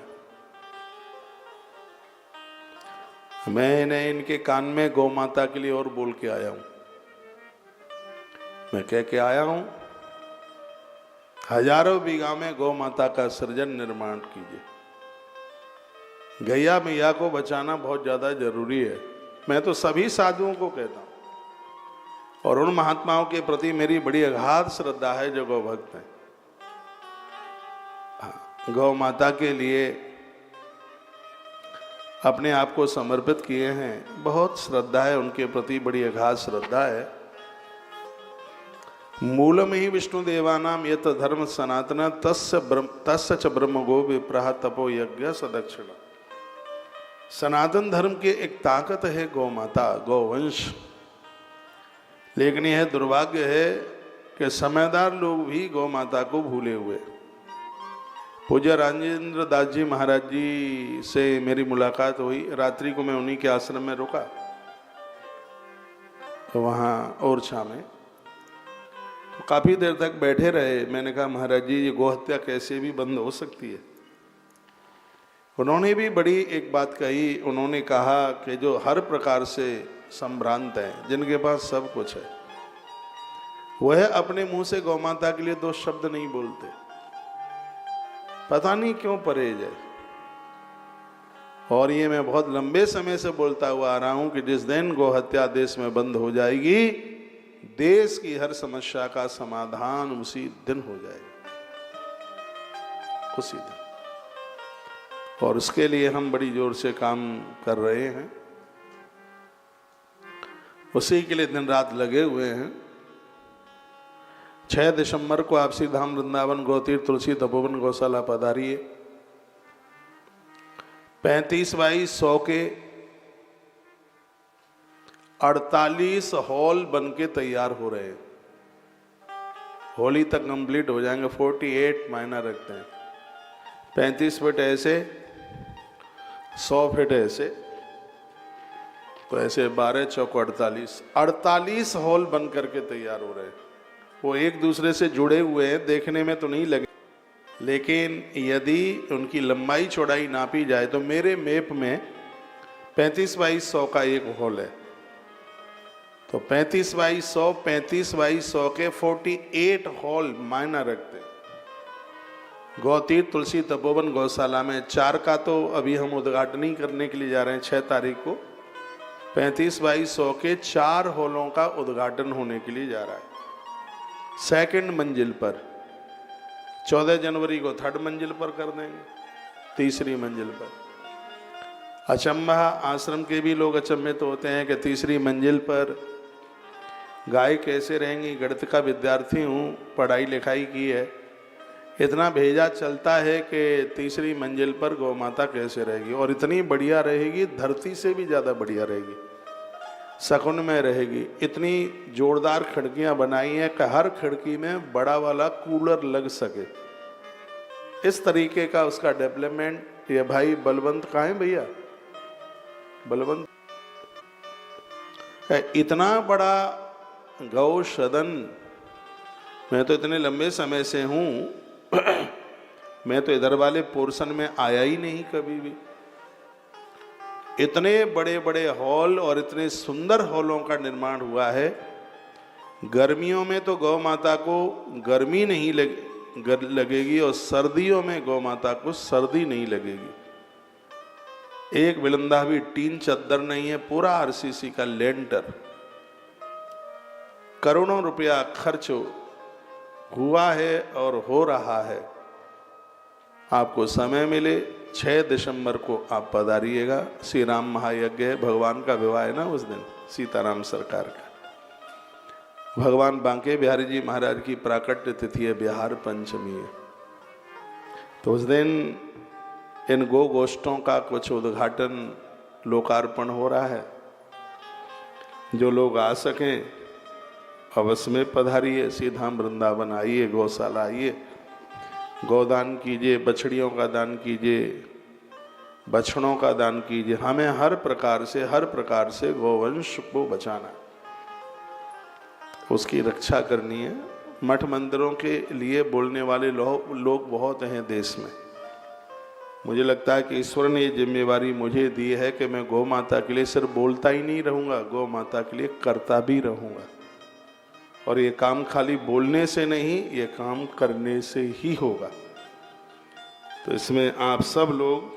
मैंने इनके कान में गौ माता के लिए और बोल के आया हूं। मैं कह के आया हूं, हजारों बीघा में गौ माता का सृजन निर्माण कीजिए। गैया मैया को बचाना बहुत ज्यादा जरूरी है। मैं तो सभी साधुओं को कहता हूं, और उन महात्माओं के प्रति मेरी बड़ी अगाध श्रद्धा है जो गौ भक्त हैं। गौ माता के लिए अपने आप को समर्पित किए हैं, बहुत श्रद्धा है उनके प्रति, बड़ी अगाध श्रद्धा है। मूलम ही विष्णु देवानाम यत धर्म सनातन तस्य च ब्रह्म गो विप्रह तपो यज्ञ सदक्षिण। सनातन धर्म की एक ताकत है गौ माता, गौवंश। लेकिन यह दुर्भाग्य है कि समझदार लोग भी गौ माता को भूले हुए। पूज्य राजेंद्र दास जी महाराज जी से मेरी मुलाकात हुई। रात्रि को मैं उन्हीं के आश्रम में रुका, तो वहाँ ओरछा में तो काफ़ी देर तक बैठे रहे। मैंने कहा महाराज जी ये गोहत्या कैसे भी बंद हो सकती है। उन्होंने भी बड़ी एक बात कही। उन्होंने कहा कि जो हर प्रकार से संभ्रांत हैं, जिनके पास सब कुछ है, वह अपने मुंह से गौ माता के लिए दो शब्द नहीं बोलते। पता नहीं क्यों परहेज है। और ये मैं बहुत लंबे समय से बोलता हुआ आ रहा हूं कि जिस दिन गौ हत्या देश में बंद हो जाएगी, देश की हर समस्या का समाधान उसी दिन हो जाएगा, उसी दिन। और उसके लिए हम बड़ी जोर से काम कर रहे हैं, उसी के लिए दिन रात लगे हुए हैं। 6 दिसंबर को आपसी धाम वृंदावन गौतीर्थ तुलसी तपोवन गौशाला पधारिए। 35x100 के 48 हॉल बनके तैयार हो रहे हैं। होली तक कंप्लीट हो जाएंगे। 48 मायना रखते हैं। 35 फीट ऐसे, 100 फीट ऐसे, तो ऐसे 12 चौक 48 हॉल बन करके तैयार हो रहे हैं। वो एक दूसरे से जुड़े हुए हैं, देखने में तो नहीं लगे, लेकिन यदि उनकी लंबाई चौड़ाई नापी जाए तो मेरे मैप में 35x100 का एक हॉल है। तो 35x100, 35x100 के 48 हॉल मायना रखते हैं। गौतीर्थ तुलसी तपोवन गौशाला में 4 का तो अभी हम उद्घाटन ही करने के लिए जा रहे हैं 6 तारीख को। 35x100 के 4 हॉलों का उद्घाटन होने के लिए जा रहा है। 2nd मंजिल पर 14 जनवरी को 3rd मंजिल पर कर देंगे, 3री मंजिल पर। अचंभा आश्रम के भी लोग अचंभित होते हैं कि 3री मंजिल पर गाय कैसे रहेंगी, गणित का विद्यार्थी हूँ, पढ़ाई लिखाई की है, इतना भेजा चलता है कि तीसरी मंजिल पर गौ माता कैसे रहेगी, और इतनी बढ़िया रहेगी, धरती से भी ज़्यादा बढ़िया रहेगी, शकुन में रहेगी। इतनी जोरदार खिड़कियां बनाई हैं कि हर खिड़की में बड़ा वाला कूलर लग सके, इस तरीके का उसका डेवलपमेंट। ये भाई बलवंत कहाँ है भैया, बलवंत, इतना बड़ा गौ सदन मैं तो इतने लंबे समय से हूँ मैं तो इधर वाले पोर्शन में आया ही नहीं कभी भी। इतने बड़े बड़े हॉल और इतने सुंदर हॉलों का निर्माण हुआ है। गर्मियों में तो गौ माता को गर्मी नहीं लगेगी और सर्दियों में गौ माता को सर्दी नहीं लगेगी। एक बिलंदा भी टीन चद्दर नहीं है, पूरा आरसीसी का लेंटर। करोड़ों रुपया खर्च हुआ है और हो रहा है। आपको समय मिले 6 दिसंबर को आप पधारिएगा। श्री राम महायज्ञ है, भगवान का विवाह है ना उस दिन, सीताराम सरकार का। भगवान बांके बिहारी जी महाराज की प्राकट्य तिथि है, बिहार पंचमी है। तो उस दिन इन गो गोष्ठों का कुछ उद्घाटन लोकार्पण हो रहा है। जो लोग आ सकें अवश्य में पधारिए, सीधा वृंदावन आइए, गौशाला आइए, गोदान कीजिए, बछड़ियों का दान कीजिए, बछड़ों का दान कीजिए। हमें हर प्रकार से गोवंश को बचाना, उसकी रक्षा करनी है। मठ मंदिरों के लिए बोलने वाले लोग बहुत हैं देश में। मुझे लगता है कि ईश्वर ने ये जिम्मेवारी मुझे दी है कि मैं गौ माता के लिए सिर्फ बोलता ही नहीं रहूँगा, गौ माता के लिए करता भी रहूँगा। और ये काम खाली बोलने से नहीं, ये काम करने से ही होगा। तो इसमें आप सब लोग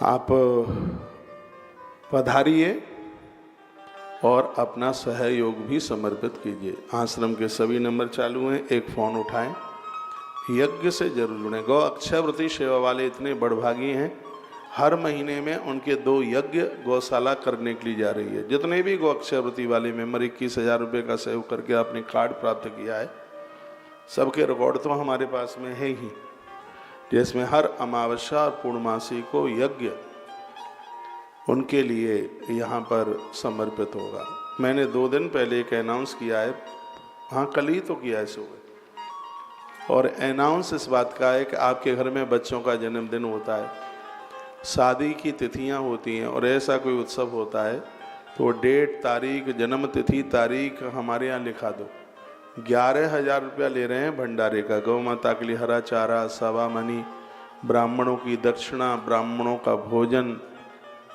आप पधारिए और अपना सहयोग भी समर्पित कीजिए। आश्रम के सभी नंबर चालू हैं, एक फ़ोन उठाएं, यज्ञ से जरूर जुड़ें। गौ अक्षयवृत्ति सेवा वाले इतने बड़भागी हैं, हर महीने में उनके 2 यज्ञ गौशाला करने के लिए जा रही है। जितने भी गौ अक्षयवृत्ति वाले मेंबर 21,000 रुपये का सहयोग करके आपने कार्ड प्राप्त किया है, सबके रिकॉर्ड तो हमारे पास में है ही, जिसमें हर अमावस्या और पूर्णमासी को यज्ञ उनके लिए यहाँ पर समर्पित होगा। मैंने 2 दिन पहले एक अनाउंस किया है, हाँ कल ही तो किया है सुबह, और अनाउंस इस बात का है कि आपके घर में बच्चों का जन्मदिन होता है, शादी की तिथियां होती हैं और ऐसा कोई उत्सव होता है, तो डेट, तारीख, जन्म तिथि, तारीख हमारे यहाँ लिखा दो। 11,000 रुपया ले रहे हैं भंडारे का, गौ माता के लिए हरा चारा, सवा मनी, ब्राह्मणों की दक्षिणा, ब्राह्मणों का भोजन।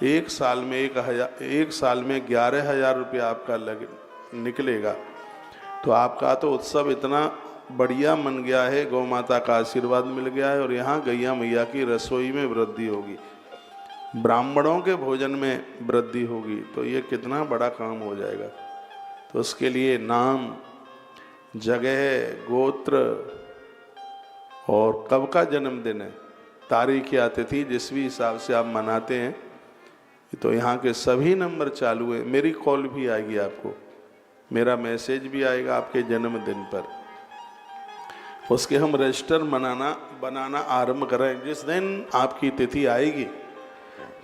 एक साल में 11,000 रुपया आपका निकलेगा। तो आपका तो उत्सव इतना बढ़िया मन गया है, गौ माता का आशीर्वाद मिल गया है, और यहाँ गैया मैया की रसोई में वृद्धि होगी, ब्राह्मणों के भोजन में वृद्धि होगी। तो ये कितना बड़ा काम हो जाएगा। तो उसके लिए नाम, जगह, गोत्र और कब का जन्मदिन है, तारीख या तिथि जिस भी हिसाब से आप मनाते हैं, तो यहाँ के सभी नंबर चालू है। मेरी कॉल भी आएगी आपको, मेरा मैसेज भी आएगा आपके जन्मदिन पर। उसके हम रजिस्टर बनाना आरंभ करें। जिस दिन आपकी तिथि आएगी,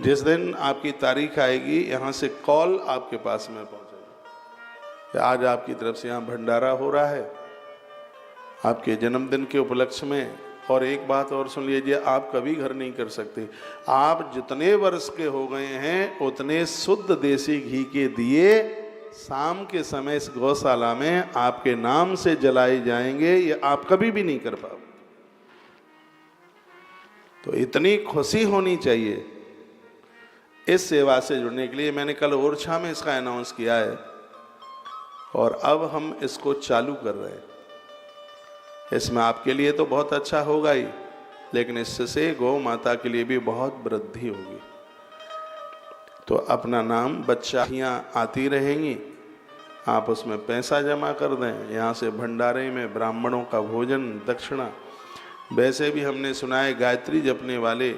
जिस दिन आपकी तारीख आएगी, यहाँ से कॉल आपके पास में पहुँचेगी। आज आपकी तरफ से यहाँ भंडारा हो रहा है आपके जन्मदिन के उपलक्ष्य में। और एक बात और सुन लीजिए, आप कभी घर नहीं कर सकते। आप जितने वर्ष के हो गए हैं उतने शुद्ध देसी घी के दिए शाम के समय इस गौशाला में आपके नाम से जलाए जाएंगे। ये आप कभी भी नहीं कर पाओगे। तो इतनी खुशी होनी चाहिए इस सेवा से जुड़ने के लिए। मैंने कल ओरछा में इसका अनाउंस किया है और अब हम इसको चालू कर रहे हैं। इसमें आपके लिए तो बहुत अच्छा होगा ही, लेकिन इससे गौ माता के लिए भी बहुत वृद्धि होगी। तो अपना नाम, बच्चियाँ आती रहेंगी, आप उसमें पैसा जमा कर दें। यहाँ से भंडारे में ब्राह्मणों का भोजन, दक्षिणा। वैसे भी हमने सुना है गायत्री जपने वाले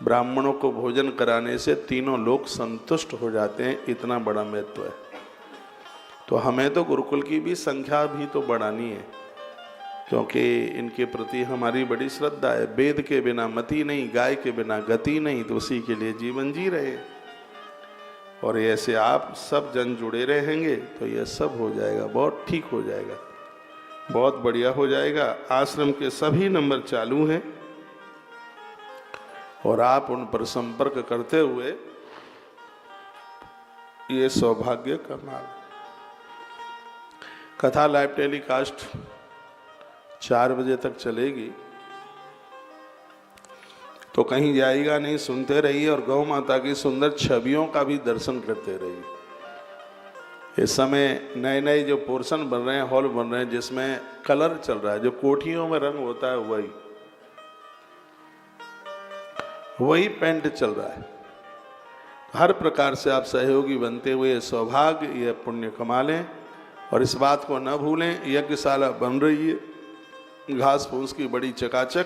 ब्राह्मणों को भोजन कराने से तीनों लोग संतुष्ट हो जाते हैं, इतना बड़ा महत्व है। तो हमें तो गुरुकुल की भी संख्या भी तो बढ़ानी है, क्योंकि इनके प्रति हमारी बड़ी श्रद्धा है। वेद के बिना मति नहीं, गाय के बिना गति नहीं, तो उसी के लिए जीवन जी रहे। और ऐसे आप सब जन जुड़े रहेंगे तो यह सब हो जाएगा, बहुत ठीक हो जाएगा, बहुत बढ़िया हो जाएगा। आश्रम के सभी नंबर चालू हैं और आप उन पर संपर्क करते हुए ये सौभाग्य कमा। कथा लाइव टेलीकास्ट 4 बजे तक चलेगी, तो कहीं जाइएगा नहीं, सुनते रहिए और गौ माता की सुंदर छवियों का भी दर्शन करते रहिए। इस समय नए नए जो पोर्शन बन रहे हैं, हॉल बन रहे हैं, जिसमें कलर चल रहा है, जो कोठियों में रंग होता है वही पेंट चल रहा है। हर प्रकार से आप सहयोगी बनते हुए सौभाग्य, यह पुण्य कमा लें। और इस बात को न भूलें, यज्ञशाला बन रही है, घास फूस की बड़ी चकाचक,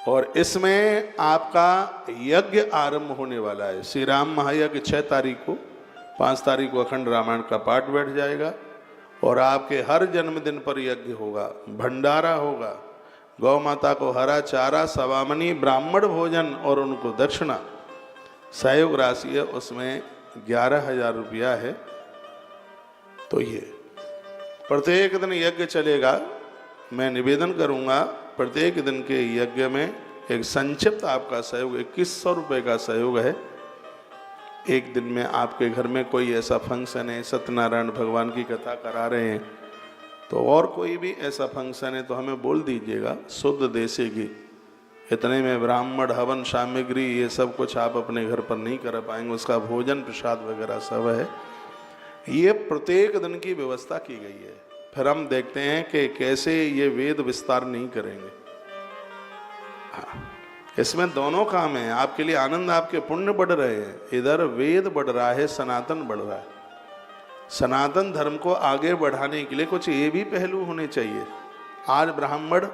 और इसमें आपका यज्ञ आरंभ होने वाला है। श्री राम महायज्ञ 6 तारीख को, 5 तारीख को अखंड रामायण का पाठ बैठ जाएगा और आपके हर जन्मदिन पर यज्ञ होगा, भंडारा होगा, गौ माता को हरा चारा, सवामनी, ब्राह्मण भोजन और उनको दक्षिणा। सहयोग राशि है उसमें 11,000 रुपया है। तो ये प्रत्येक दिन यज्ञ चलेगा। मैं निवेदन करूंगा प्रत्येक दिन के यज्ञ में एक संक्षिप्त आपका सहयोग 2100 रुपये का सहयोग है। एक दिन में आपके घर में कोई ऐसा फंक्शन है, सत्यनारायण भगवान की कथा करा रहे हैं, तो और कोई भी ऐसा फंक्शन है तो हमें बोल दीजिएगा, शुद्ध देसी घी। इतने में ब्राह्मण हवन सामग्री ये सब कुछ आप अपने घर पर नहीं कर पाएंगे, उसका भोजन प्रसाद वगैरह सब है। ये प्रत्येक दिन की व्यवस्था की गई है। फिर हम देखते हैं कि कैसे ये वेद विस्तार नहीं करेंगे। इसमें दोनों काम हैं, आपके लिए आनंद, आपके पुण्य बढ़ रहे हैं। इधर वेद बढ़ रहा है, सनातन बढ़ रहा है। सनातन धर्म को आगे बढ़ाने के लिए कुछ ये भी पहलू होने चाहिए। आज ब्राह्मण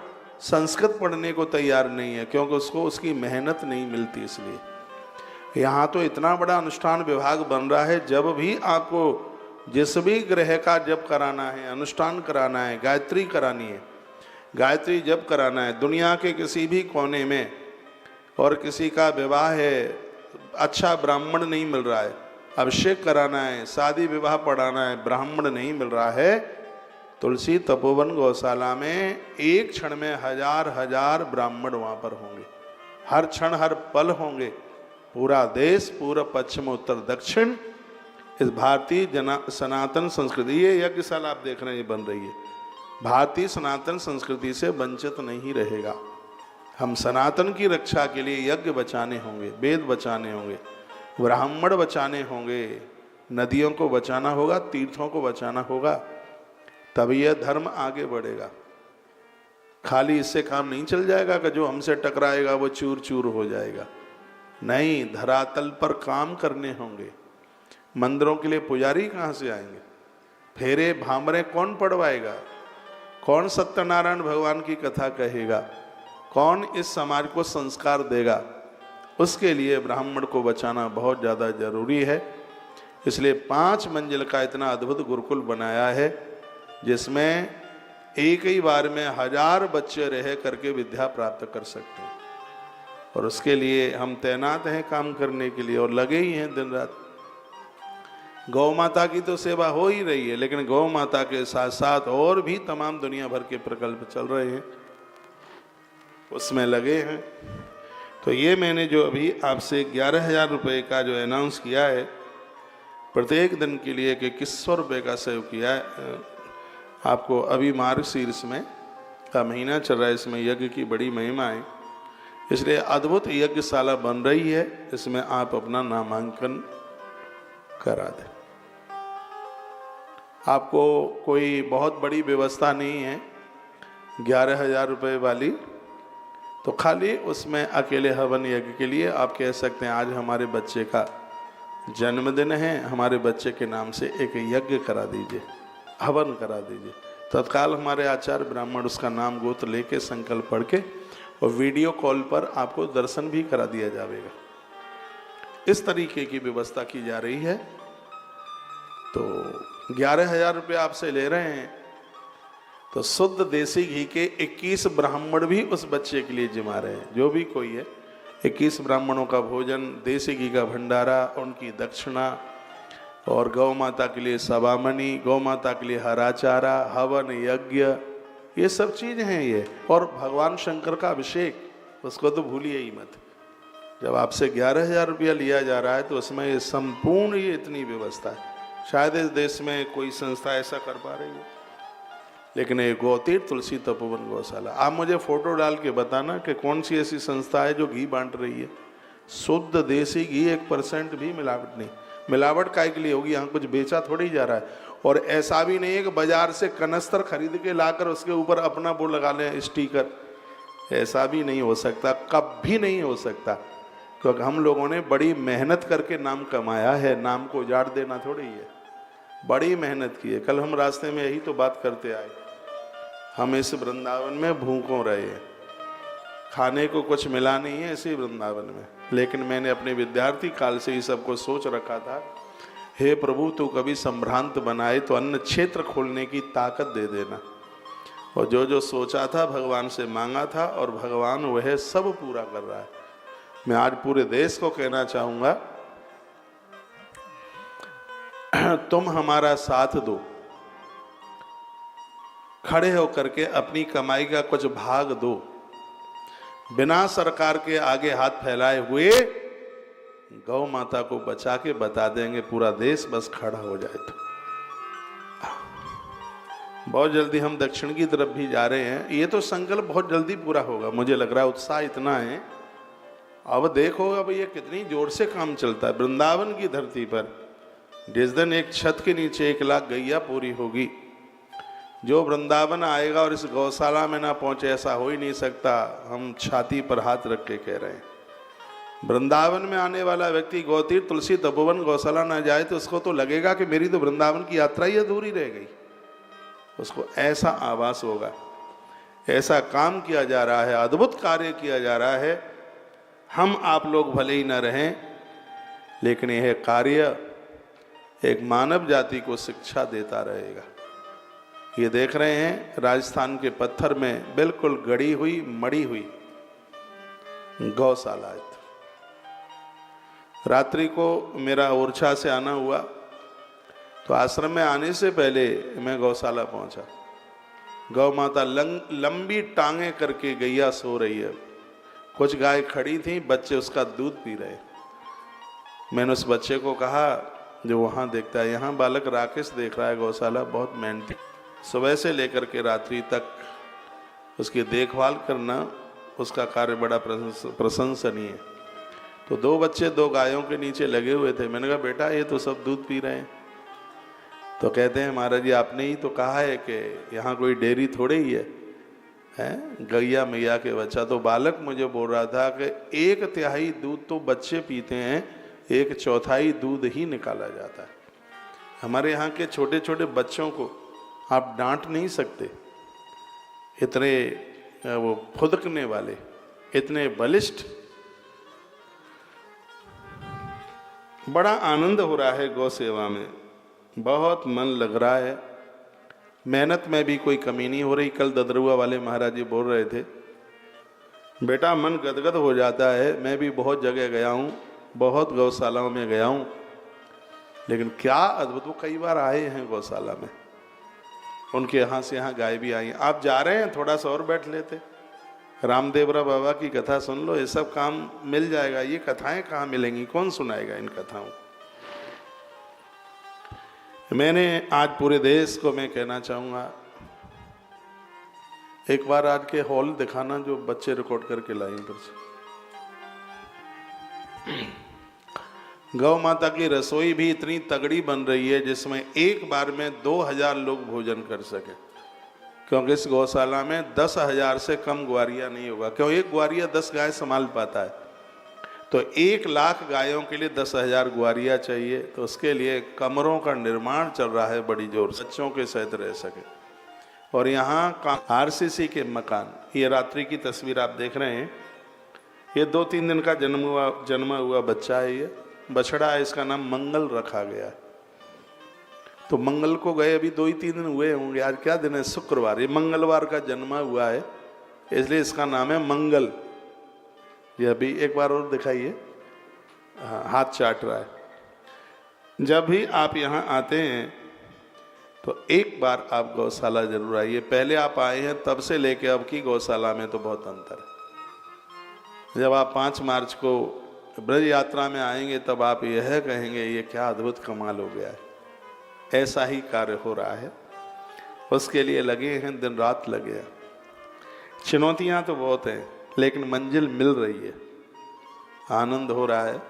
संस्कृत पढ़ने को तैयार नहीं है, क्योंकि उसको उसकी मेहनत नहीं मिलती। इसलिए यहाँ तो इतना बड़ा अनुष्ठान विभाग बन रहा है, जब भी आपको जिस भी ग्रह का जप कराना है, अनुष्ठान कराना है, गायत्री करानी है, गायत्री जप कराना है दुनिया के किसी भी कोने में, और किसी का विवाह है, अच्छा ब्राह्मण नहीं मिल रहा है, अभिषेक कराना है, शादी विवाह पढ़ाना है, ब्राह्मण नहीं मिल रहा है, तुलसी तपोवन गौशाला में एक क्षण में 1000 ब्राह्मण वहाँ पर होंगे। हर क्षण हर पल होंगे। पूरा देश, पूरा पश्चिम उत्तर दक्षिण, इस भारतीय सनातन संस्कृति, ये यज्ञशाला आप देख रहे हैं बन रही है, भारतीय सनातन संस्कृति से वंचित नहीं रहेगा। हम सनातन की रक्षा के लिए यज्ञ बचाने होंगे, वेद बचाने होंगे, ब्राह्मण बचाने होंगे, नदियों को बचाना होगा, तीर्थों को बचाना होगा, तभी यह धर्म आगे बढ़ेगा। खाली इससे काम नहीं चल जाएगा कि जो हमसे टकराएगा वो चूर चूर हो जाएगा। नहीं, धरातल पर काम करने होंगे। मंदिरों के लिए पुजारी कहाँ से आएंगे? फेरे भामरे कौन पढ़वाएगा? कौन सत्यनारायण भगवान की कथा कहेगा? कौन इस समाज को संस्कार देगा? उसके लिए ब्राह्मण को बचाना बहुत ज़्यादा जरूरी है। इसलिए 5 मंजिल का इतना अद्भुत गुरुकुल बनाया है, जिसमें एक ही बार में 1000 बच्चे रह करके विद्या प्राप्त कर सकते हैं। और उसके लिए हम तैनात हैं काम करने के लिए, और लगे ही हैं दिन रात। गौ माता की तो सेवा हो ही रही है, लेकिन गौ माता के साथ साथ और भी तमाम दुनिया भर के प्रकल्प चल रहे हैं, उसमें लगे हैं। तो ये मैंने जो अभी आपसे 11,000 रुपये का जो अनाउंस किया है, प्रत्येक दिन के लिए 2100 रुपये का सहयोग किया है आपको। अभी मार्गशीर्ष में का महीना चल रहा है, इसमें यज्ञ की बड़ी महिमा है, इसलिए अद्भुत यज्ञशाला बन रही है। इसमें आप अपना नामांकन करा दें। आपको कोई बहुत बड़ी व्यवस्था नहीं है 11,000 रुपये वाली, तो खाली उसमें अकेले हवन यज्ञ के लिए आप कह सकते हैं आज हमारे बच्चे का जन्मदिन है, हमारे बच्चे के नाम से एक यज्ञ करा दीजिए, हवन करा दीजिए। तत्काल हमारे आचार्य ब्राह्मण उसका नाम गोत्र लेके संकल्प पढ़ के और वीडियो कॉल पर आपको दर्शन भी करा दिया जाएगा। इस तरीके की व्यवस्था की जा रही है। तो 11,000 रुपये आपसे ले रहे हैं, तो शुद्ध देसी घी के 21 ब्राह्मण भी उस बच्चे के लिए जिम्मा रहे हैं। जो भी कोई है, 21 ब्राह्मणों का भोजन, देसी घी का भंडारा, उनकी दक्षिणा, और गौ माता के लिए सवामनी, गौ माता के लिए हरा चारा, हवन यज्ञ, ये सब चीज़ हैं ये। और भगवान शंकर का अभिषेक, उसको तो भूलिए ही मत। जब आपसे 11,000 रुपया लिया जा रहा है तो उसमें ये संपूर्ण ये इतनी व्यवस्था है। शायद इस देश में कोई संस्था ऐसा कर पा रही है, लेकिन ये गौतीर्थ तुलसी तपोवन गौशाला, आप मुझे फोटो डाल के बताना कि कौन सी ऐसी संस्था है जो घी बांट रही है। शुद्ध देसी घी, 1% भी मिलावट नहीं। मिलावट काय के लिए होगी? यहाँ कुछ बेचा थोड़ी जा रहा है। और ऐसा भी नहीं है कि बाजार से कनस्तर खरीद के लाकर उसके ऊपर अपना वो लगा लें स्टिकर, ऐसा भी नहीं हो सकता, कभी नहीं हो सकता। क्योंकि हम लोगों ने बड़ी मेहनत करके नाम कमाया है, नाम को उजाड़ देना थोड़ी है, बड़ी मेहनत की है। कल हम रास्ते में यही तो बात करते आए, हम इस वृंदावन में भूखों रहे हैं, खाने को कुछ मिला नहीं है इसी वृंदावन में। लेकिन मैंने अपने विद्यार्थी काल से ही सबको सोच रखा था, हे प्रभु तू कभी संभ्रांत बनाए तो अन्न क्षेत्र खोलने की ताकत दे देना। और जो जो सोचा था भगवान से मांगा था, और भगवान वह सब पूरा कर रहा है। मैं आज पूरे देश को कहना चाहूँगा, तुम हमारा साथ दो, खड़े होकर के अपनी कमाई का कुछ भाग दो, बिना सरकार के आगे हाथ फैलाए हुए गौ माता को बचा के बता देंगे पूरा देश, बस खड़ा हो जाए तो। बहुत जल्दी हम दक्षिण की तरफ भी जा रहे हैं, ये तो संकल्प बहुत जल्दी पूरा होगा, मुझे लग रहा है। उत्साह इतना है, अब देखो अब ये कितनी जोर से काम चलता है वृंदावन की धरती पर। जिस दिन एक छत के नीचे 1 लाख गैया पूरी होगी, जो वृंदावन आएगा और इस गौशाला में ना पहुंचे, ऐसा हो ही नहीं सकता। हम छाती पर हाथ रख के कह रहे हैं, वृंदावन में आने वाला व्यक्ति गौतीर्थ तुलसी तपोवन गौशाला ना जाए तो उसको तो लगेगा कि मेरी तो वृंदावन की यात्रा ही अधूरी रह गई। उसको ऐसा आभास होगा, ऐसा काम किया जा रहा है, अद्भुत कार्य किया जा रहा है। हम आप लोग भले ही न रहें, लेकिन यह कार्य एक मानव जाति को शिक्षा देता रहेगा। ये देख रहे हैं राजस्थान के पत्थर में बिल्कुल गड़ी हुई मड़ी हुई गौशाला। रात्रि को मेरा ओरछा से आना हुआ, तो आश्रम में आने से पहले मैं गौशाला पहुंचा। गौ माता लंबी टांगे करके गैया सो रही है, कुछ गाय खड़ी थी, बच्चे उसका दूध पी रहे। मैंने उस बच्चे को कहा जो वहाँ देखता है, यहाँ बालक राकेश देख रहा है गौशाला, बहुत मेहनती, सुबह से लेकर के रात्रि तक उसकी देखभाल करना, उसका कार्य बड़ा प्रशंसनीय है। तो 2 बच्चे 2 गायों के नीचे लगे हुए थे। मैंने कहा बेटा ये तो सब दूध पी रहे हैं। तो कहते हैं महाराज जी आपने ही तो कहा है कि यहाँ कोई डेयरी थोड़ी ही है, गैया मैया के बच्चा। तो बालक मुझे बोल रहा था कि 1/3 दूध तो बच्चे पीते हैं, 1/4 दूध ही निकाला जाता है। हमारे यहाँ के छोटे छोटे बच्चों को आप डांट नहीं सकते, इतने वो फुदकने वाले, इतने बलिष्ठ। बड़ा आनंद हो रहा है गौ सेवा में, बहुत मन लग रहा है, मेहनत में भी कोई कमी नहीं हो रही। कल ददरुआ वाले महाराज जी बोल रहे थे, बेटा मन गदगद हो जाता है। मैं भी बहुत जगह गया हूँ, बहुत गौशालाओं में गया हूँ, लेकिन क्या अद्भुत, वो कई बार आए हैं गौशाला में, उनके यहाँ से यहाँ गाय भी आई। आप जा रहे हैं, थोड़ा सा और बैठ लेते, रामदेवरा बाबा की कथा सुन लो, ये सब काम मिल जाएगा। ये कथाएं कहाँ मिलेंगी, कौन सुनाएगा इन कथाओं? मैंने आज पूरे देश को मैं कहना चाहूँगा, एक बार आज के हॉल दिखाना जो बच्चे रिकॉर्ड करके लाए पर से। गौ माता की रसोई भी इतनी तगड़ी बन रही है जिसमें एक बार में 2000 लोग भोजन कर सके, क्योंकि इस गौशाला में 10,000 से कम ग्वारिया नहीं होगा। क्यों? एक ग्वारिया 10 गाय संभाल पाता है, तो 1 लाख गायों के लिए 10,000 ग्वारिया चाहिए। तो उसके लिए कमरों का निर्माण चल रहा है बड़ी जोर से, बच्चों के सहित रह सके। और यहाँ का आरसीसी के मकान, ये रात्रि की तस्वीर आप देख रहे हैं, ये 2-3 दिन का जन्मा हुआ बच्चा है, ये बछड़ा है, इसका नाम मंगल रखा गया है। तो मंगल को गए अभी 2-3 दिन हुए होंगे, आज क्या दिन है, शुक्रवार, ये मंगलवार का जन्मा हुआ है, इसलिए इसका नाम है मंगल। ये अभी एक बार और दिखाइए, हाँ हाथ चाट रहा है। जब भी आप यहाँ आते हैं तो एक बार आप गौशाला जरूर आइए। पहले आप आए हैं तब से लेके अब की गौशाला में तो बहुत अंतर है। जब आप 5 मार्च को ब्रज यात्रा में आएंगे तब आप यह कहेंगे ये क्या अद्भुत कमाल हो गया है। ऐसा ही कार्य हो रहा है, उसके लिए लगे हैं, दिन रात लगे हैं। चुनौतियां तो बहुत हैं लेकिन मंजिल मिल रही है, आनंद हो रहा है।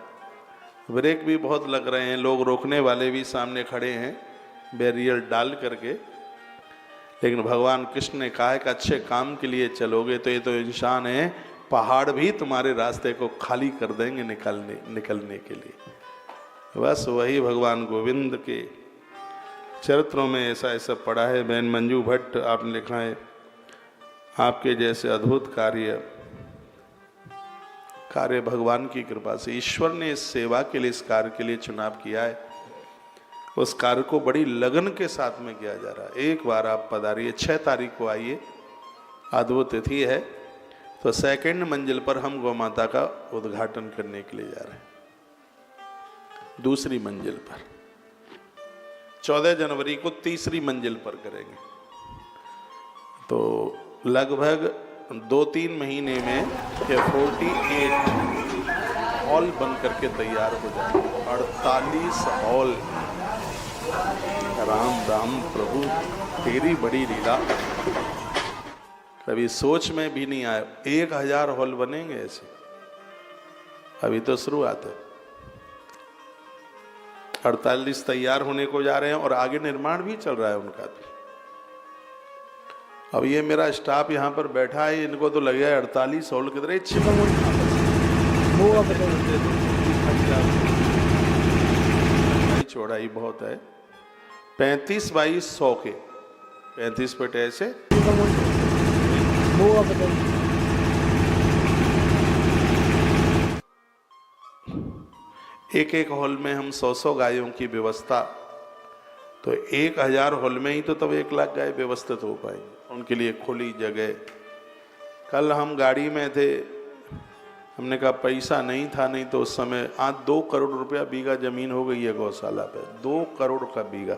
ब्रेक भी बहुत लग रहे हैं, लोग रोकने वाले भी सामने खड़े हैं बैरियर डाल करके, लेकिन भगवान कृष्ण ने कहा है कि अच्छे काम के लिए चलोगे तो ये तो इंसान है, पहाड़ भी तुम्हारे रास्ते को खाली कर देंगे निकलने के लिए। बस वही भगवान गोविंद के चरित्रों में ऐसा ऐसा पड़ा है। बहन मंजू भट्ट आपने लिखा है, आपके जैसे अद्भुत कार्य भगवान की कृपा से, ईश्वर ने इस सेवा के लिए, इस कार्य के लिए चुनाव किया है, उस कार्य को बड़ी लगन के साथ में किया जा रहा है। एक बार आप पधारिए, 6 तारीख को आइए, अद्भुत तिथि है। तो 2nd मंजिल पर हम गौ माता का उद्घाटन करने के लिए जा रहे हैं। 2री मंजिल पर 14 जनवरी को 3री मंजिल पर करेंगे। तो लगभग 2-3 महीने में ये 48 हॉल बन करके तैयार हो जाए। 48 हॉल। राम राम प्रभु तेरी बड़ी लीला, कभी सोच में भी नहीं आया 1000 हॉल बनेंगे ऐसे। अभी तो शुरुआत है, 48 तैयार होने को जा रहे हैं और आगे निर्माण भी चल रहा है उनका। अब ये मेरा स्टाफ यहाँ पर बैठा है, इनको तो लगे 48 हॉल कितने चौड़ाई बहुत है, 35 बाई 100 के 35 फीट ऐसे। एक हॉल में हम 100 गायों की व्यवस्था, तो 1000 हॉल में ही तो तब 1 लाख गाय व्यवस्थित हो पाएंगे। उनके लिए खुली जगह। कल हम गाड़ी में थे, हमने कहा पैसा नहीं था, नहीं तो उस समय आज 2 करोड़ रुपया बीघा जमीन हो गई है गौशाला पे। 2 करोड़ का बीघा,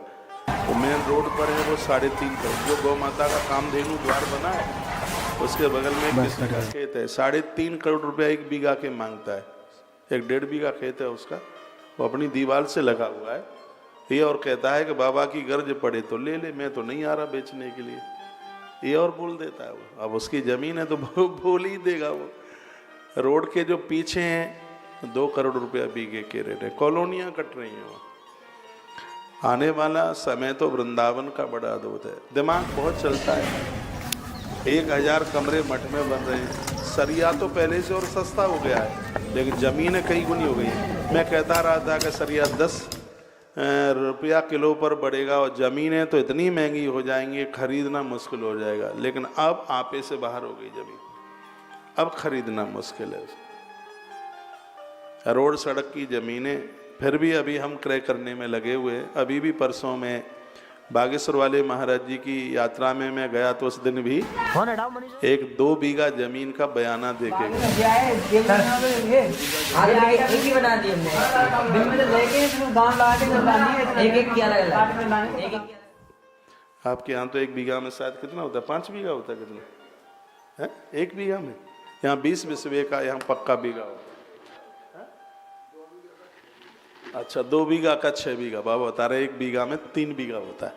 वो मेन रोड पर है, वो 3.5 करोड़। जो गौ माता का कामधेनु द्वार बना है उसके बगल में किसी का खेत है, 3.5 करोड़ रुपया 1 बीघा के मांगता है। 1-1.5 बीघा खेत है उसका, वो अपनी दीवार से लगा हुआ है ये, और कहता है कि बाबा की गर्ज पड़े तो ले ले, मैं तो नहीं आ रहा बेचने के लिए, ये और बोल देता है वो। अब उसकी जमीन है तो बोल ही देगा वो। रोड के जो पीछे हैं 2 करोड़ रुपया बीघे के रेट है, कॉलोनियां कट रही हैं वहाँ। आने वाला समय तो वृंदावन का बड़ा अद्भुत है। दिमाग बहुत चलता है। 1000 कमरे मठ में बन रहे हैं। सरिया तो पहले से और सस्ता हो गया है, लेकिन जमीनें कई गुनी हो गई हैं। मैं कहता रहा था कि सरिया 10 रुपया किलो पर बढ़ेगा और ज़मीनें तो इतनी महंगी हो जाएंगी खरीदना मुश्किल हो जाएगा, लेकिन अब आपे से बाहर हो गई ज़मीन, अब खरीदना मुश्किल है। रोड सड़क की ज़मीनें फिर भी अभी हम क्रय करने में लगे हुए हैं। अभी भी परसों में बागेश्वर वाले महाराज जी की यात्रा में मैं गया तो उस दिन भी 1-2 बीघा जमीन का बयाना देके आपके यहाँ तो 1 बीघा में शायद कितना होता है, 5 बीघा होता है, कितना है 1 बीघा में? यहाँ 20 बिस्वे का यहाँ पक्का बीघा होता है। अच्छा 2 बीघा का 6 बीघा, बाबा बता रहे 1 बीघा में 3 बीघा होता है।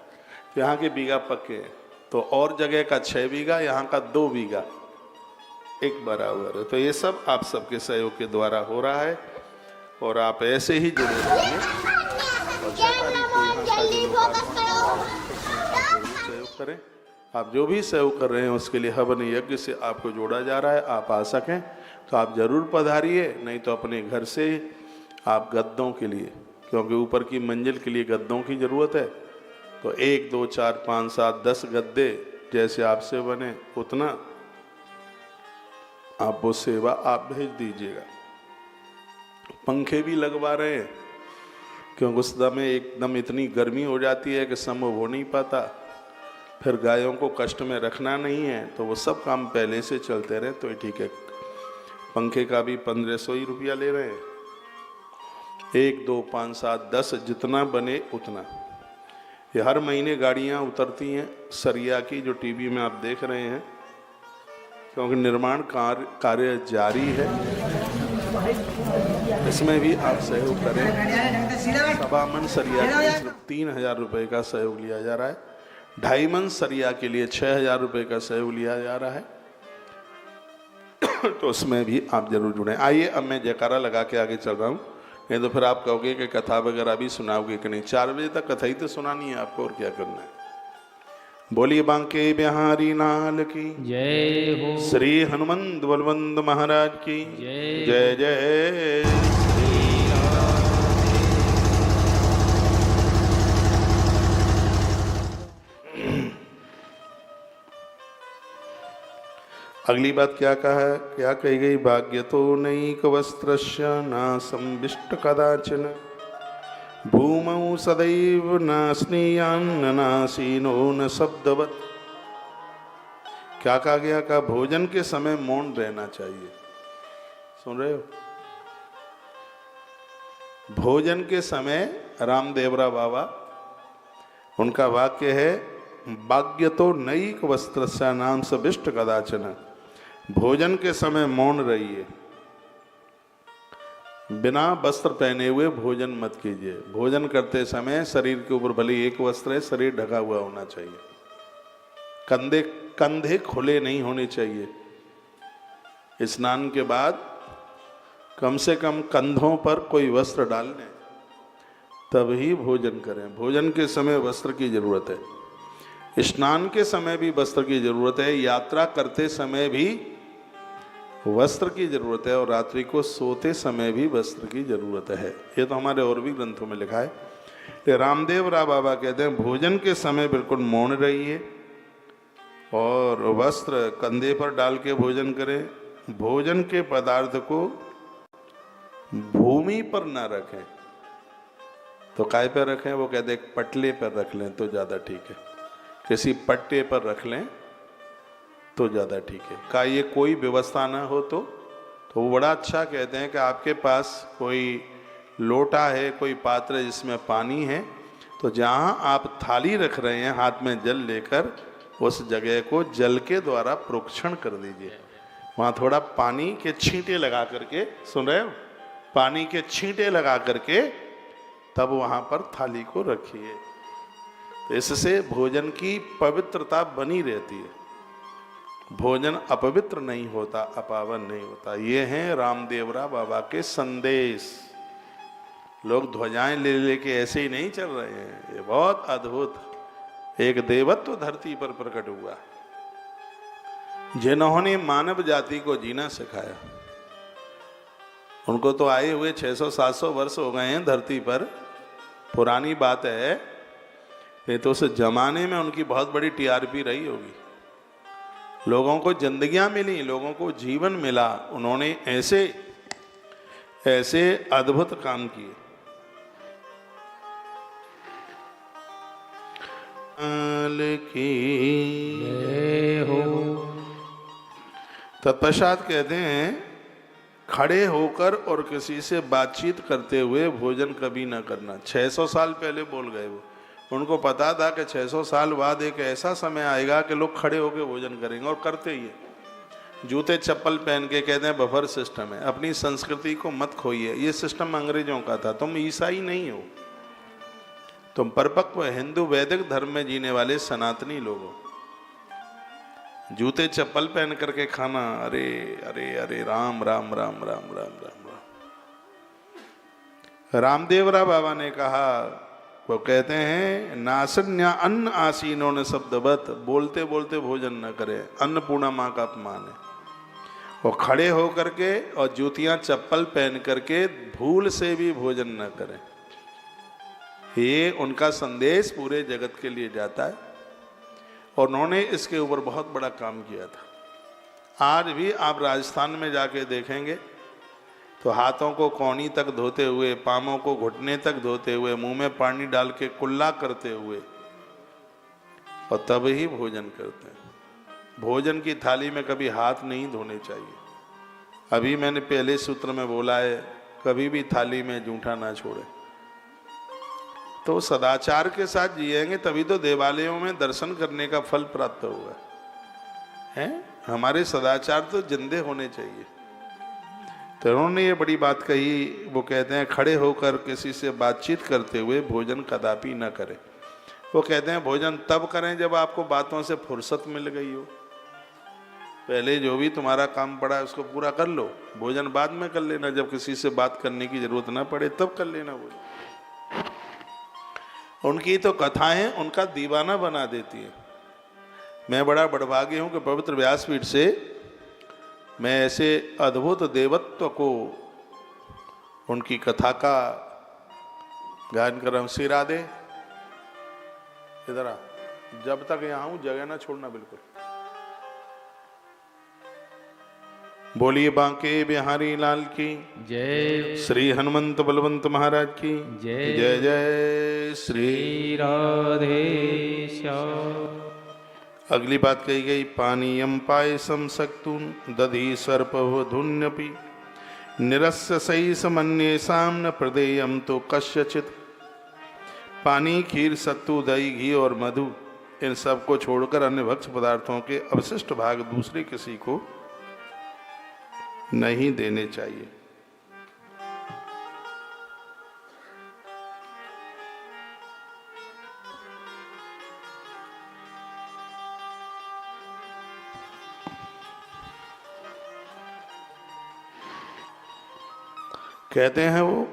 तो यहाँ के बीघा पक्के हैं, तो और जगह का 6 बीघा, यहाँ का 2 बीघा, एक बराबर है। तो ये सब आप सबके सहयोग के द्वारा हो रहा है और आप ऐसे ही जुड़े रहिए और सहयोग करें। आप जो भी सहयोग कर रहे हैं उसके लिए हवन यज्ञ से आपको जोड़ा जा रहा है। आप आ सकें तो आप जरूर पधारिए, नहीं तो अपने घर से आप गद्दों के लिए, क्योंकि ऊपर की मंजिल के लिए गद्दों की ज़रूरत है, तो 1, 2, 4, 5, 7, 10 गद्दे जैसे आपसे बने उतना आप वो सेवा आप भेज दीजिएगा। पंखे भी लगवा रहे हैं क्योंकि उस समय एकदम इतनी गर्मी हो जाती है कि संभव हो नहीं पाता, फिर गायों को कष्ट में रखना नहीं है, तो वो सब काम पहले से चलते रहे तो ठीक है। पंखे का भी 1500 ही रुपया ले रहे हैं, 1 2 5 7 10 जितना बने उतना। ये हर महीने गाड़ियां उतरती हैं सरिया की, जो टीवी में आप देख रहे हैं, क्योंकि निर्माण कार्य जारी है। इसमें भी आप सहयोग करें। सवा मन सरिया के लिए 3000 रुपये का सहयोग लिया जा रहा है, 2.5 मन सरिया के लिए 6000 रुपये का सहयोग लिया जा रहा है, तो उसमें भी आप जरूर जुड़ें। आइए अब मैं जयकारा लगा के आगे चल रहा हूँ, नहीं तो फिर आप कहोगे कि कथा वगैरह भी सुनाओगे कि नहीं। 4 बजे तक कथा ही तो सुनानी है आपको, और क्या करना है। बोलिए बांके बिहारी लाल की जय हो। श्री हनुमंत बलवंत महाराज की जय जय जय। अगली बात क्या कहा है, क्या कही गई? भाग्य तो नैक वस्त्रस्य नासं विष्ट कदाचन भूमौ सदैव नास्नीयान्न नासीनो न शब्दवत्। क्या कहा गया? का भोजन के समय मौन रहना चाहिए। सुन रहे हो? भोजन के समय रामदेवरा बाबा, उनका वाक्य है, भाग्य तो नैक वस्त्रस्य नासं विष्ट कदाचन। भोजन के समय मौन रहिए, बिना वस्त्र पहने हुए भोजन मत कीजिए। भोजन करते समय शरीर के ऊपर भले एक वस्त्र है, शरीर ढका हुआ होना चाहिए, कंधे खुले नहीं होने चाहिए। स्नान के बाद कम से कम कंधों पर कोई वस्त्र डाल लें, तब ही भोजन करें। भोजन के समय वस्त्र की जरूरत है, स्नान के समय भी वस्त्र की जरूरत है, यात्रा करते समय भी वस्त्र की जरूरत है, और रात्रि को सोते समय भी वस्त्र की जरूरत है। ये तो हमारे और भी ग्रंथों में लिखा है। रामदेव रा बाबा कहते हैं भोजन के समय बिल्कुल मौन रहिए और वस्त्र कंधे पर डाल के भोजन करें। भोजन के पदार्थ को भूमि पर ना रखें, तो काय पर रखें? वो कहते हैं पटले पर रख लें तो ज़्यादा ठीक है, किसी पट्टे पर रख लें तो ज़्यादा ठीक है। का ये कोई व्यवस्था ना हो तो वो बड़ा अच्छा कहते हैं कि आपके पास कोई लोटा है, कोई पात्र है जिसमें पानी है, तो जहाँ आप थाली रख रहे हैं हाथ में जल लेकर, उस जगह को जल के द्वारा प्रोक्षण कर दीजिए। वहाँ थोड़ा पानी के छींटे लगा करके, सुन रहे हो, पानी के छींटे लगा करके तब वहाँ पर थाली को रखिए। तो इससे भोजन की पवित्रता बनी रहती है, भोजन अपवित्र नहीं होता, अपावन नहीं होता। ये हैं रामदेवरा बाबा के संदेश। लोग ध्वजाएं ले लेके ऐसे ही नहीं चल रहे हैं, ये बहुत अद्भुत एक देवत्व धरती पर प्रकट हुआ, जिन्होंने मानव जाति को जीना सिखाया। उनको तो आए हुए 600-700 वर्ष हो गए हैं धरती पर, पुरानी बात है, नहीं तो उस जमाने में उनकी बहुत बड़ी टीआरपी रही होगी। लोगों को जिंदगियां मिली, लोगों को जीवन मिला, उन्होंने ऐसे ऐसे अद्भुत काम किए। जय हो। तत्पश्चात कहते हैं खड़े होकर और किसी से बातचीत करते हुए भोजन कभी ना करना। 600 साल पहले बोल गए वो, उनको पता था कि 600 साल बाद एक ऐसा समय आएगा कि लोग खड़े होकर भोजन करेंगे, और करते ही है। जूते चप्पल पहन के कहते हैं बफर सिस्टम है। अपनी संस्कृति को मत खोइए, ये सिस्टम अंग्रेजों का था। तुम ईसाई नहीं हो, तुम परिपक्व हिंदू वैदिक धर्म में जीने वाले सनातनी लोग हो। जूते चप्पल पहन करके खाना, अरे अरे अरे, राम राम राम राम राम राम राम। रामदेवरा बाबा ने कहा, वो कहते हैं नासन्या अन्न आसीनों ने शब्दवत, बोलते बोलते भोजन न करे, अन्नपूर्णा माँ का अपमान है। वो खड़े हो करके और जूतियां चप्पल पहन करके भूल से भी भोजन न करें। ये उनका संदेश पूरे जगत के लिए जाता है। और उन्होंने इसके ऊपर बहुत बड़ा काम किया था। आज भी आप राजस्थान में जाके देखेंगे तो हाथों को कौनी तक धोते हुए, पाँवों को घुटने तक धोते हुए, मुंह में पानी डाल के कुल्ला करते हुए और तब ही भोजन करते हैं। भोजन की थाली में कभी हाथ नहीं धोने चाहिए। अभी मैंने पहले सूत्र में बोला है, कभी भी थाली में जूठा ना छोड़े। तो सदाचार के साथ जिएंगे तभी तो देवालयों में दर्शन करने का फल प्राप्त होगा। है हमारे सदाचार तो जिंदे होने चाहिए। तो उन्होंने ये बड़ी बात कही, वो कहते हैं खड़े होकर किसी से बातचीत करते हुए भोजन कदापि न करें। वो कहते हैं भोजन तब करें जब आपको बातों से फुर्सत मिल गई हो। पहले जो भी तुम्हारा काम पड़ा है उसको पूरा कर लो, भोजन बाद में कर लेना। जब किसी से बात करने की जरूरत ना पड़े तब कर लेना भोजन। उनकी तो कथाएं उनका दीवाना बना देती हैं। मैं बड़ा बड़भागी हूं कि पवित्र व्यासपीठ से मैं ऐसे अद्भुत देवत्व को, उनकी कथा का गायन कर रहा हूं। श्री राधे, इधर आ, जब तक यहां हूं जगह ना छोड़ना बिल्कुल। बोलिए बांके बिहारी लाल की जय। श्री हनुमंत बलवंत महाराज की जय। जय जय श्री राधे श्याम। अगली बात कही गई, पानीयम पायसम सक्तून दधि सर्पवधुन्यपि निरस्य सही समन्येषाम न प्रदेयम तो कस्यचित। पानी, खीर, सत्तू, दही, घी और मधु, इन सब को छोड़कर अन्य भक्ष्य पदार्थों के अवशिष्ट भाग दूसरे किसी को नहीं देने चाहिए। कहते हैं वो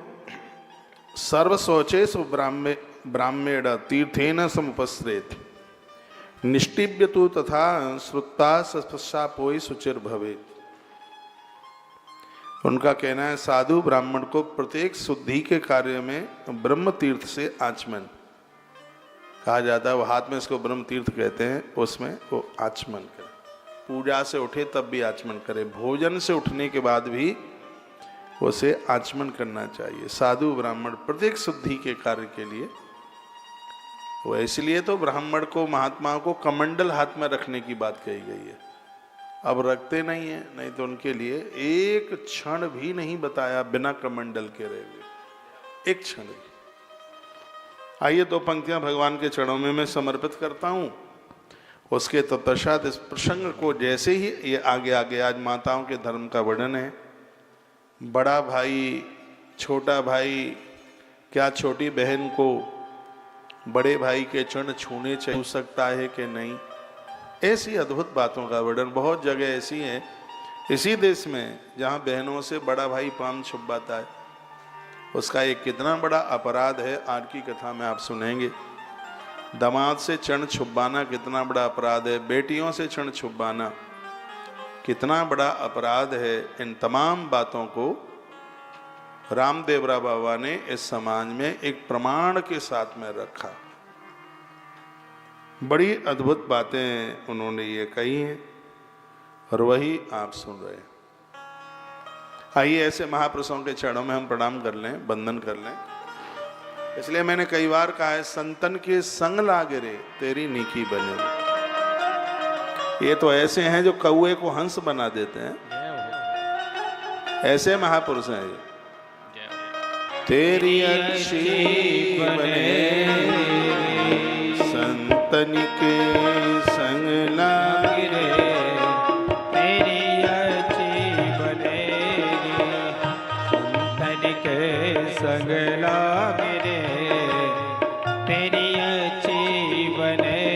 सर्व शौचेषु ब्राह्मेण तीर्थेन समुपस्रेत निष्टिभ्य तु तथा श्रुता सस्पशापोई सुचिर भवेत्। उनका कहना है साधु ब्राह्मण को प्रत्येक शुद्धि के कार्य में ब्रह्म तीर्थ से आचमन कहा जाता है। वो हाथ में इसको ब्रह्म तीर्थ कहते हैं, उसमें वो आचमन करे। पूजा से उठे तब भी आचमन करे, भोजन से उठने के बाद भी उसे आचमन करना चाहिए। साधु ब्राह्मण प्रत्येक शुद्धि के कार्य के लिए, वो इसलिए तो ब्राह्मण को, महात्माओं को कमंडल हाथ में रखने की बात कही गई है। अब रखते नहीं है, नहीं तो उनके लिए एक क्षण भी नहीं बताया बिना कमंडल के रह गए, एक क्षण भी। आइए दो पंक्तियां भगवान के चरणों में मैं समर्पित करता हूं। उसके तत्पश्चात इस प्रसंग को, जैसे ही ये आगे आगे आज माताओं के धर्म का वर्णन है, बड़ा भाई, छोटा भाई, क्या छोटी बहन को बड़े भाई के चरण छूने छू सकता है कि नहीं, ऐसी अद्भुत बातों का वर्णन। बहुत जगह ऐसी हैं इसी देश में जहाँ बहनों से बड़ा भाई पाम छुपाता है, उसका एक कितना बड़ा अपराध है आज की कथा में आप सुनेंगे। दामाद से चरण छुपाना कितना बड़ा अपराध है, बेटियों से चरण छुपाना कितना बड़ा अपराध है। इन तमाम बातों को रामदेवरा बाबा ने इस समाज में एक प्रमाण के साथ में रखा। बड़ी अद्भुत बातें उन्होंने ये कही हैं और वही आप सुन रहे हैं। आइए ऐसे महापुरुषों के चरणों में हम प्रणाम कर लें, वंदन कर लें। इसलिए मैंने कई बार कहा है, संतन के संग लागे रे तेरी नीकी बने। ये तो ऐसे हैं जो कौए को हंस बना देते हैं, ऐसे महापुरुष हैं ये। तेरी अच्छी बने संतन के संग लागे रे, तेरी अच्छी बनेगी संतन के संग लागे रे, तेरी अच्छी बनेगी।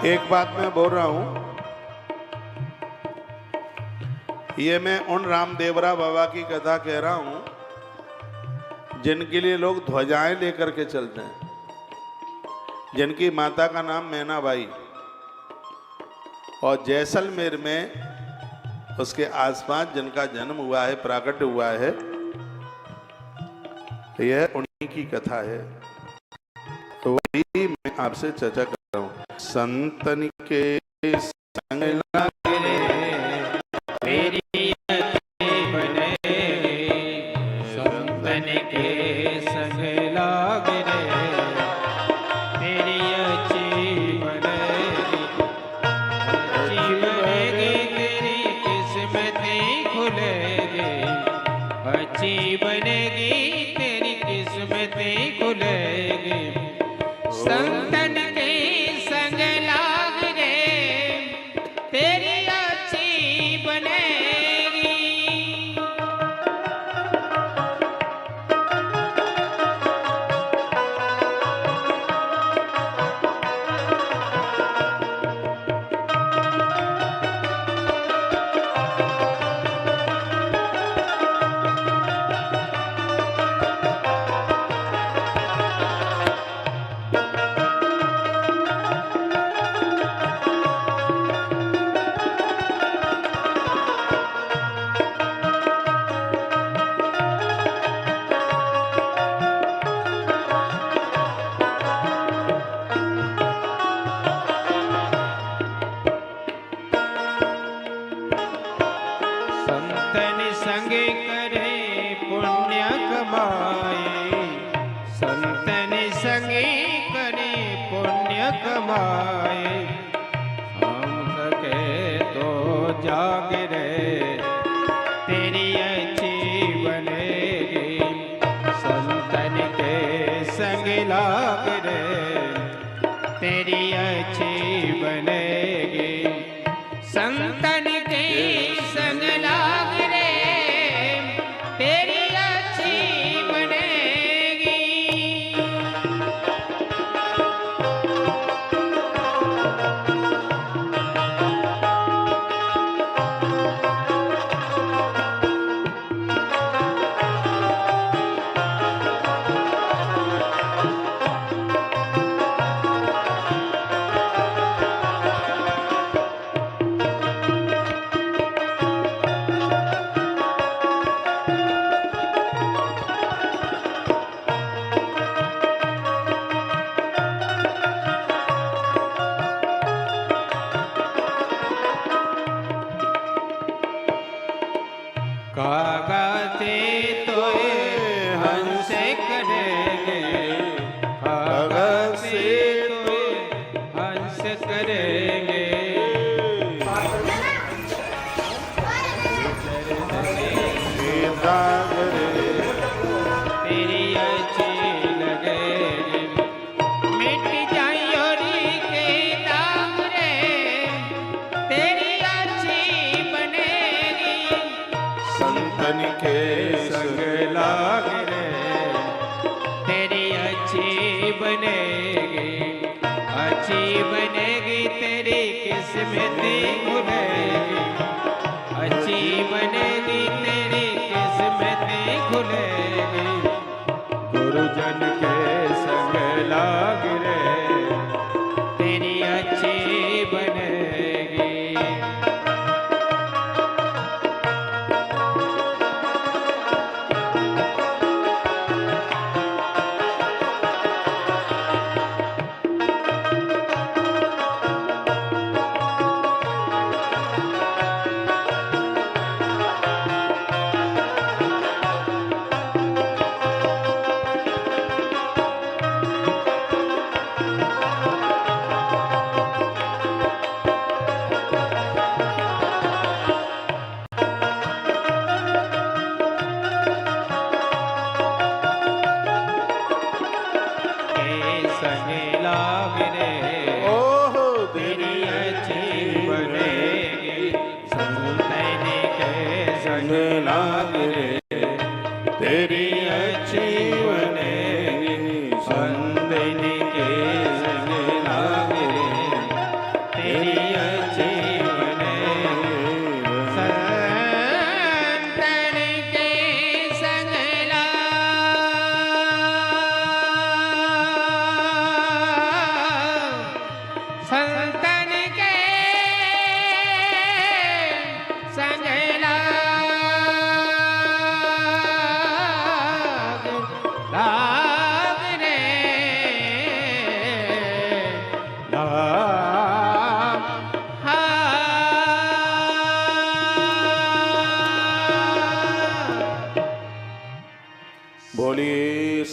एक बात मैं बोल रहा हूं, ये मैं उन रामदेवरा बाबा की कथा कह रहा हूं जिनके लिए लोग ध्वजाएं लेकर के चलते हैं, जिनकी माता का नाम मैनाबाई, और जैसलमेर में उसके आसपास जिनका जन्म हुआ है, प्राकट हुआ है, यह उन्हीं की कथा है, तो वही मैं आपसे चर्चा कर रहा हूँ। संतन के संग लागे रे तेरी अच्छी बनेगी, संतन के संग लाग रे तेरी अच्छी बनेगी, अच्छी बनेगी तेरी किस्मतें खुलेगी, अच्छी बनेगी तेरी किस्मतें खुलेगी, संतन के संग लाग रे तेरी अच्छी बनेगी। संतन संग करे पुण्य कमाए, संतन संग करे पुण्य कमाए, हम सके तो जाग रे तेरी अच्छी बनेगी, संतन के संग लाग रे तेरी अच्छी बनेगी, संतन के संग लाग रे तेरी अच्छी बनेगी। कागा से तोए हंस करेंगे, कागा से तोए हंस करेंगे, तेरी अच्छी लगेगी, मिट जाए योरी के दाग रे तेरी अच्छी बनेगी, संतन के संग लाग रे तेरी अच्छी बनेगी, अच्छी बनेगी तेरी किस्मतें खुलेगी, अच्छी बनेगी तेरी किस्मतें खुलेगी, गुरुजन के संग लाग रे तेरी अच्छी बनेगी। संग लाग रे ओहो तेरी अच्छी बनेगी, संतन के संग लाग रे तेरी अच्छी बनेगी, संतन के संग लाग रे तेरी अच्छी बनेगी, संतन के संग लाग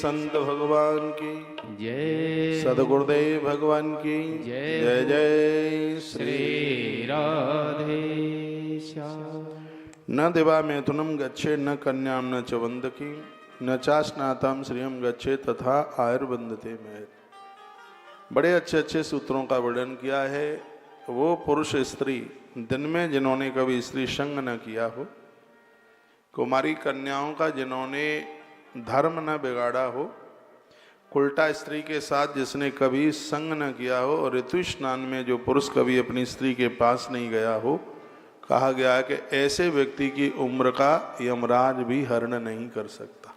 संत भगवान की जय सदगुरुदेव भगवान की जय जय जय श्री श्री राधे श्याम। न दिवा मैथुनम गच्छे न कन्याम न च वंदकी न चास्नाताम श्रियम गच्छे तथा आयुर्वंदते में। बड़े अच्छे अच्छे सूत्रों का वर्णन किया है। वो पुरुष स्त्री दिन में जिन्होंने कभी स्त्री संग न किया हो, कुमारी कन्याओं का जिन्होंने धर्म न बिगाड़ा हो, उल्टा स्त्री के साथ जिसने कभी संग न किया हो, और ऋतु स्नान में जो पुरुष कभी अपनी स्त्री के पास नहीं गया हो, कहा गया है कि ऐसे व्यक्ति की उम्र का यमराज भी हरण नहीं कर सकता,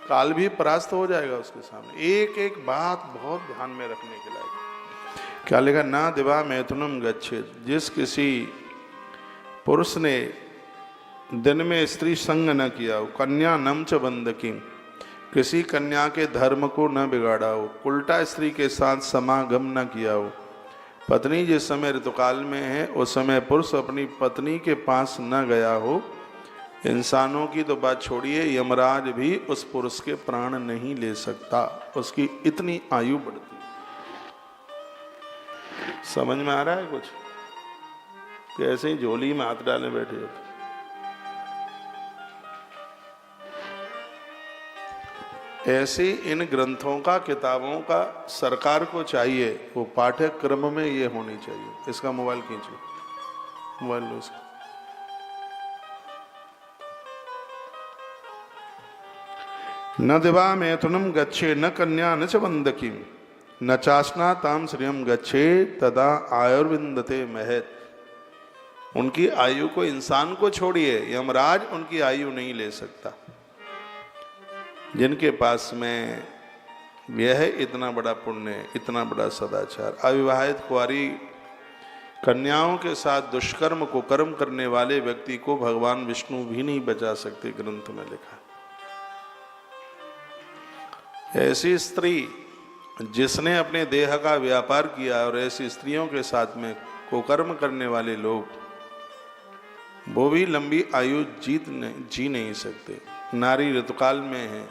काल भी परास्त हो जाएगा उसके सामने। एक एक बात बहुत ध्यान में रखने के लायक। क्या लिखा? ना दिवा मैथुनम गच्छे, जिस किसी पुरुष ने दिन में स्त्री संग न किया हो, कन्या नम च बंदकी, किसी कन्या के धर्म को न बिगाड़ा हो, उल्टा स्त्री के साथ समागम न किया हो, पत्नी जिस समय ऋतुकाल में है उस समय पुरुष अपनी पत्नी के पास न गया हो, इंसानों की तो बात छोड़िए, यमराज भी उस पुरुष के प्राण नहीं ले सकता, उसकी इतनी आयु बढ़ती। समझ में आ रहा है कुछ? कैसे ही झोली में हाथ डाले बैठे हो। ऐसे इन ग्रंथों का, किताबों का सरकार को चाहिए वो पाठ्यक्रम में ये होनी चाहिए। इसका मोबाइल खींचो, मोबाइल लो इसका। न दिवा मैथुनम गच्छे न कन्या न च वंदकी न चास्ना ताम श्रियम गच्छे तदा आयुर्विंदते महत। उनकी आयु को, इंसान को छोड़िए, यमराज उनकी आयु नहीं ले सकता। जिनके पास में यह है इतना बड़ा पुण्य, इतना बड़ा सदाचार। अविवाहित कुंवारी कन्याओं के साथ दुष्कर्म को कर्म करने वाले व्यक्ति को भगवान विष्णु भी नहीं बचा सकते, ग्रंथ में लिखा। ऐसी स्त्री जिसने अपने देह का व्यापार किया, और ऐसी स्त्रियों के साथ में कुकर्म करने वाले लोग, वो भी लंबी आयु जी नहीं सकते। नारी ऋतुकाल में है,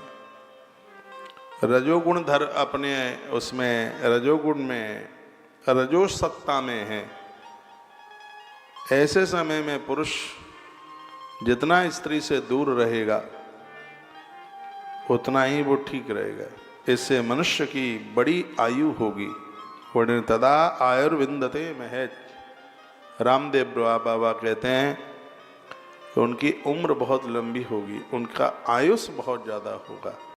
रजोगुण धर अपने उसमें रजोगुण में, रजो सत्ता में है, ऐसे समय में पुरुष जितना स्त्री से दूर रहेगा उतना ही वो ठीक रहेगा। इससे मनुष्य की बड़ी आयु होगी। तदा आयुर्विंदते महत। रामदेव बाबा कहते हैं कि उनकी उम्र बहुत लंबी होगी, उनका आयुष बहुत ज्यादा होगा।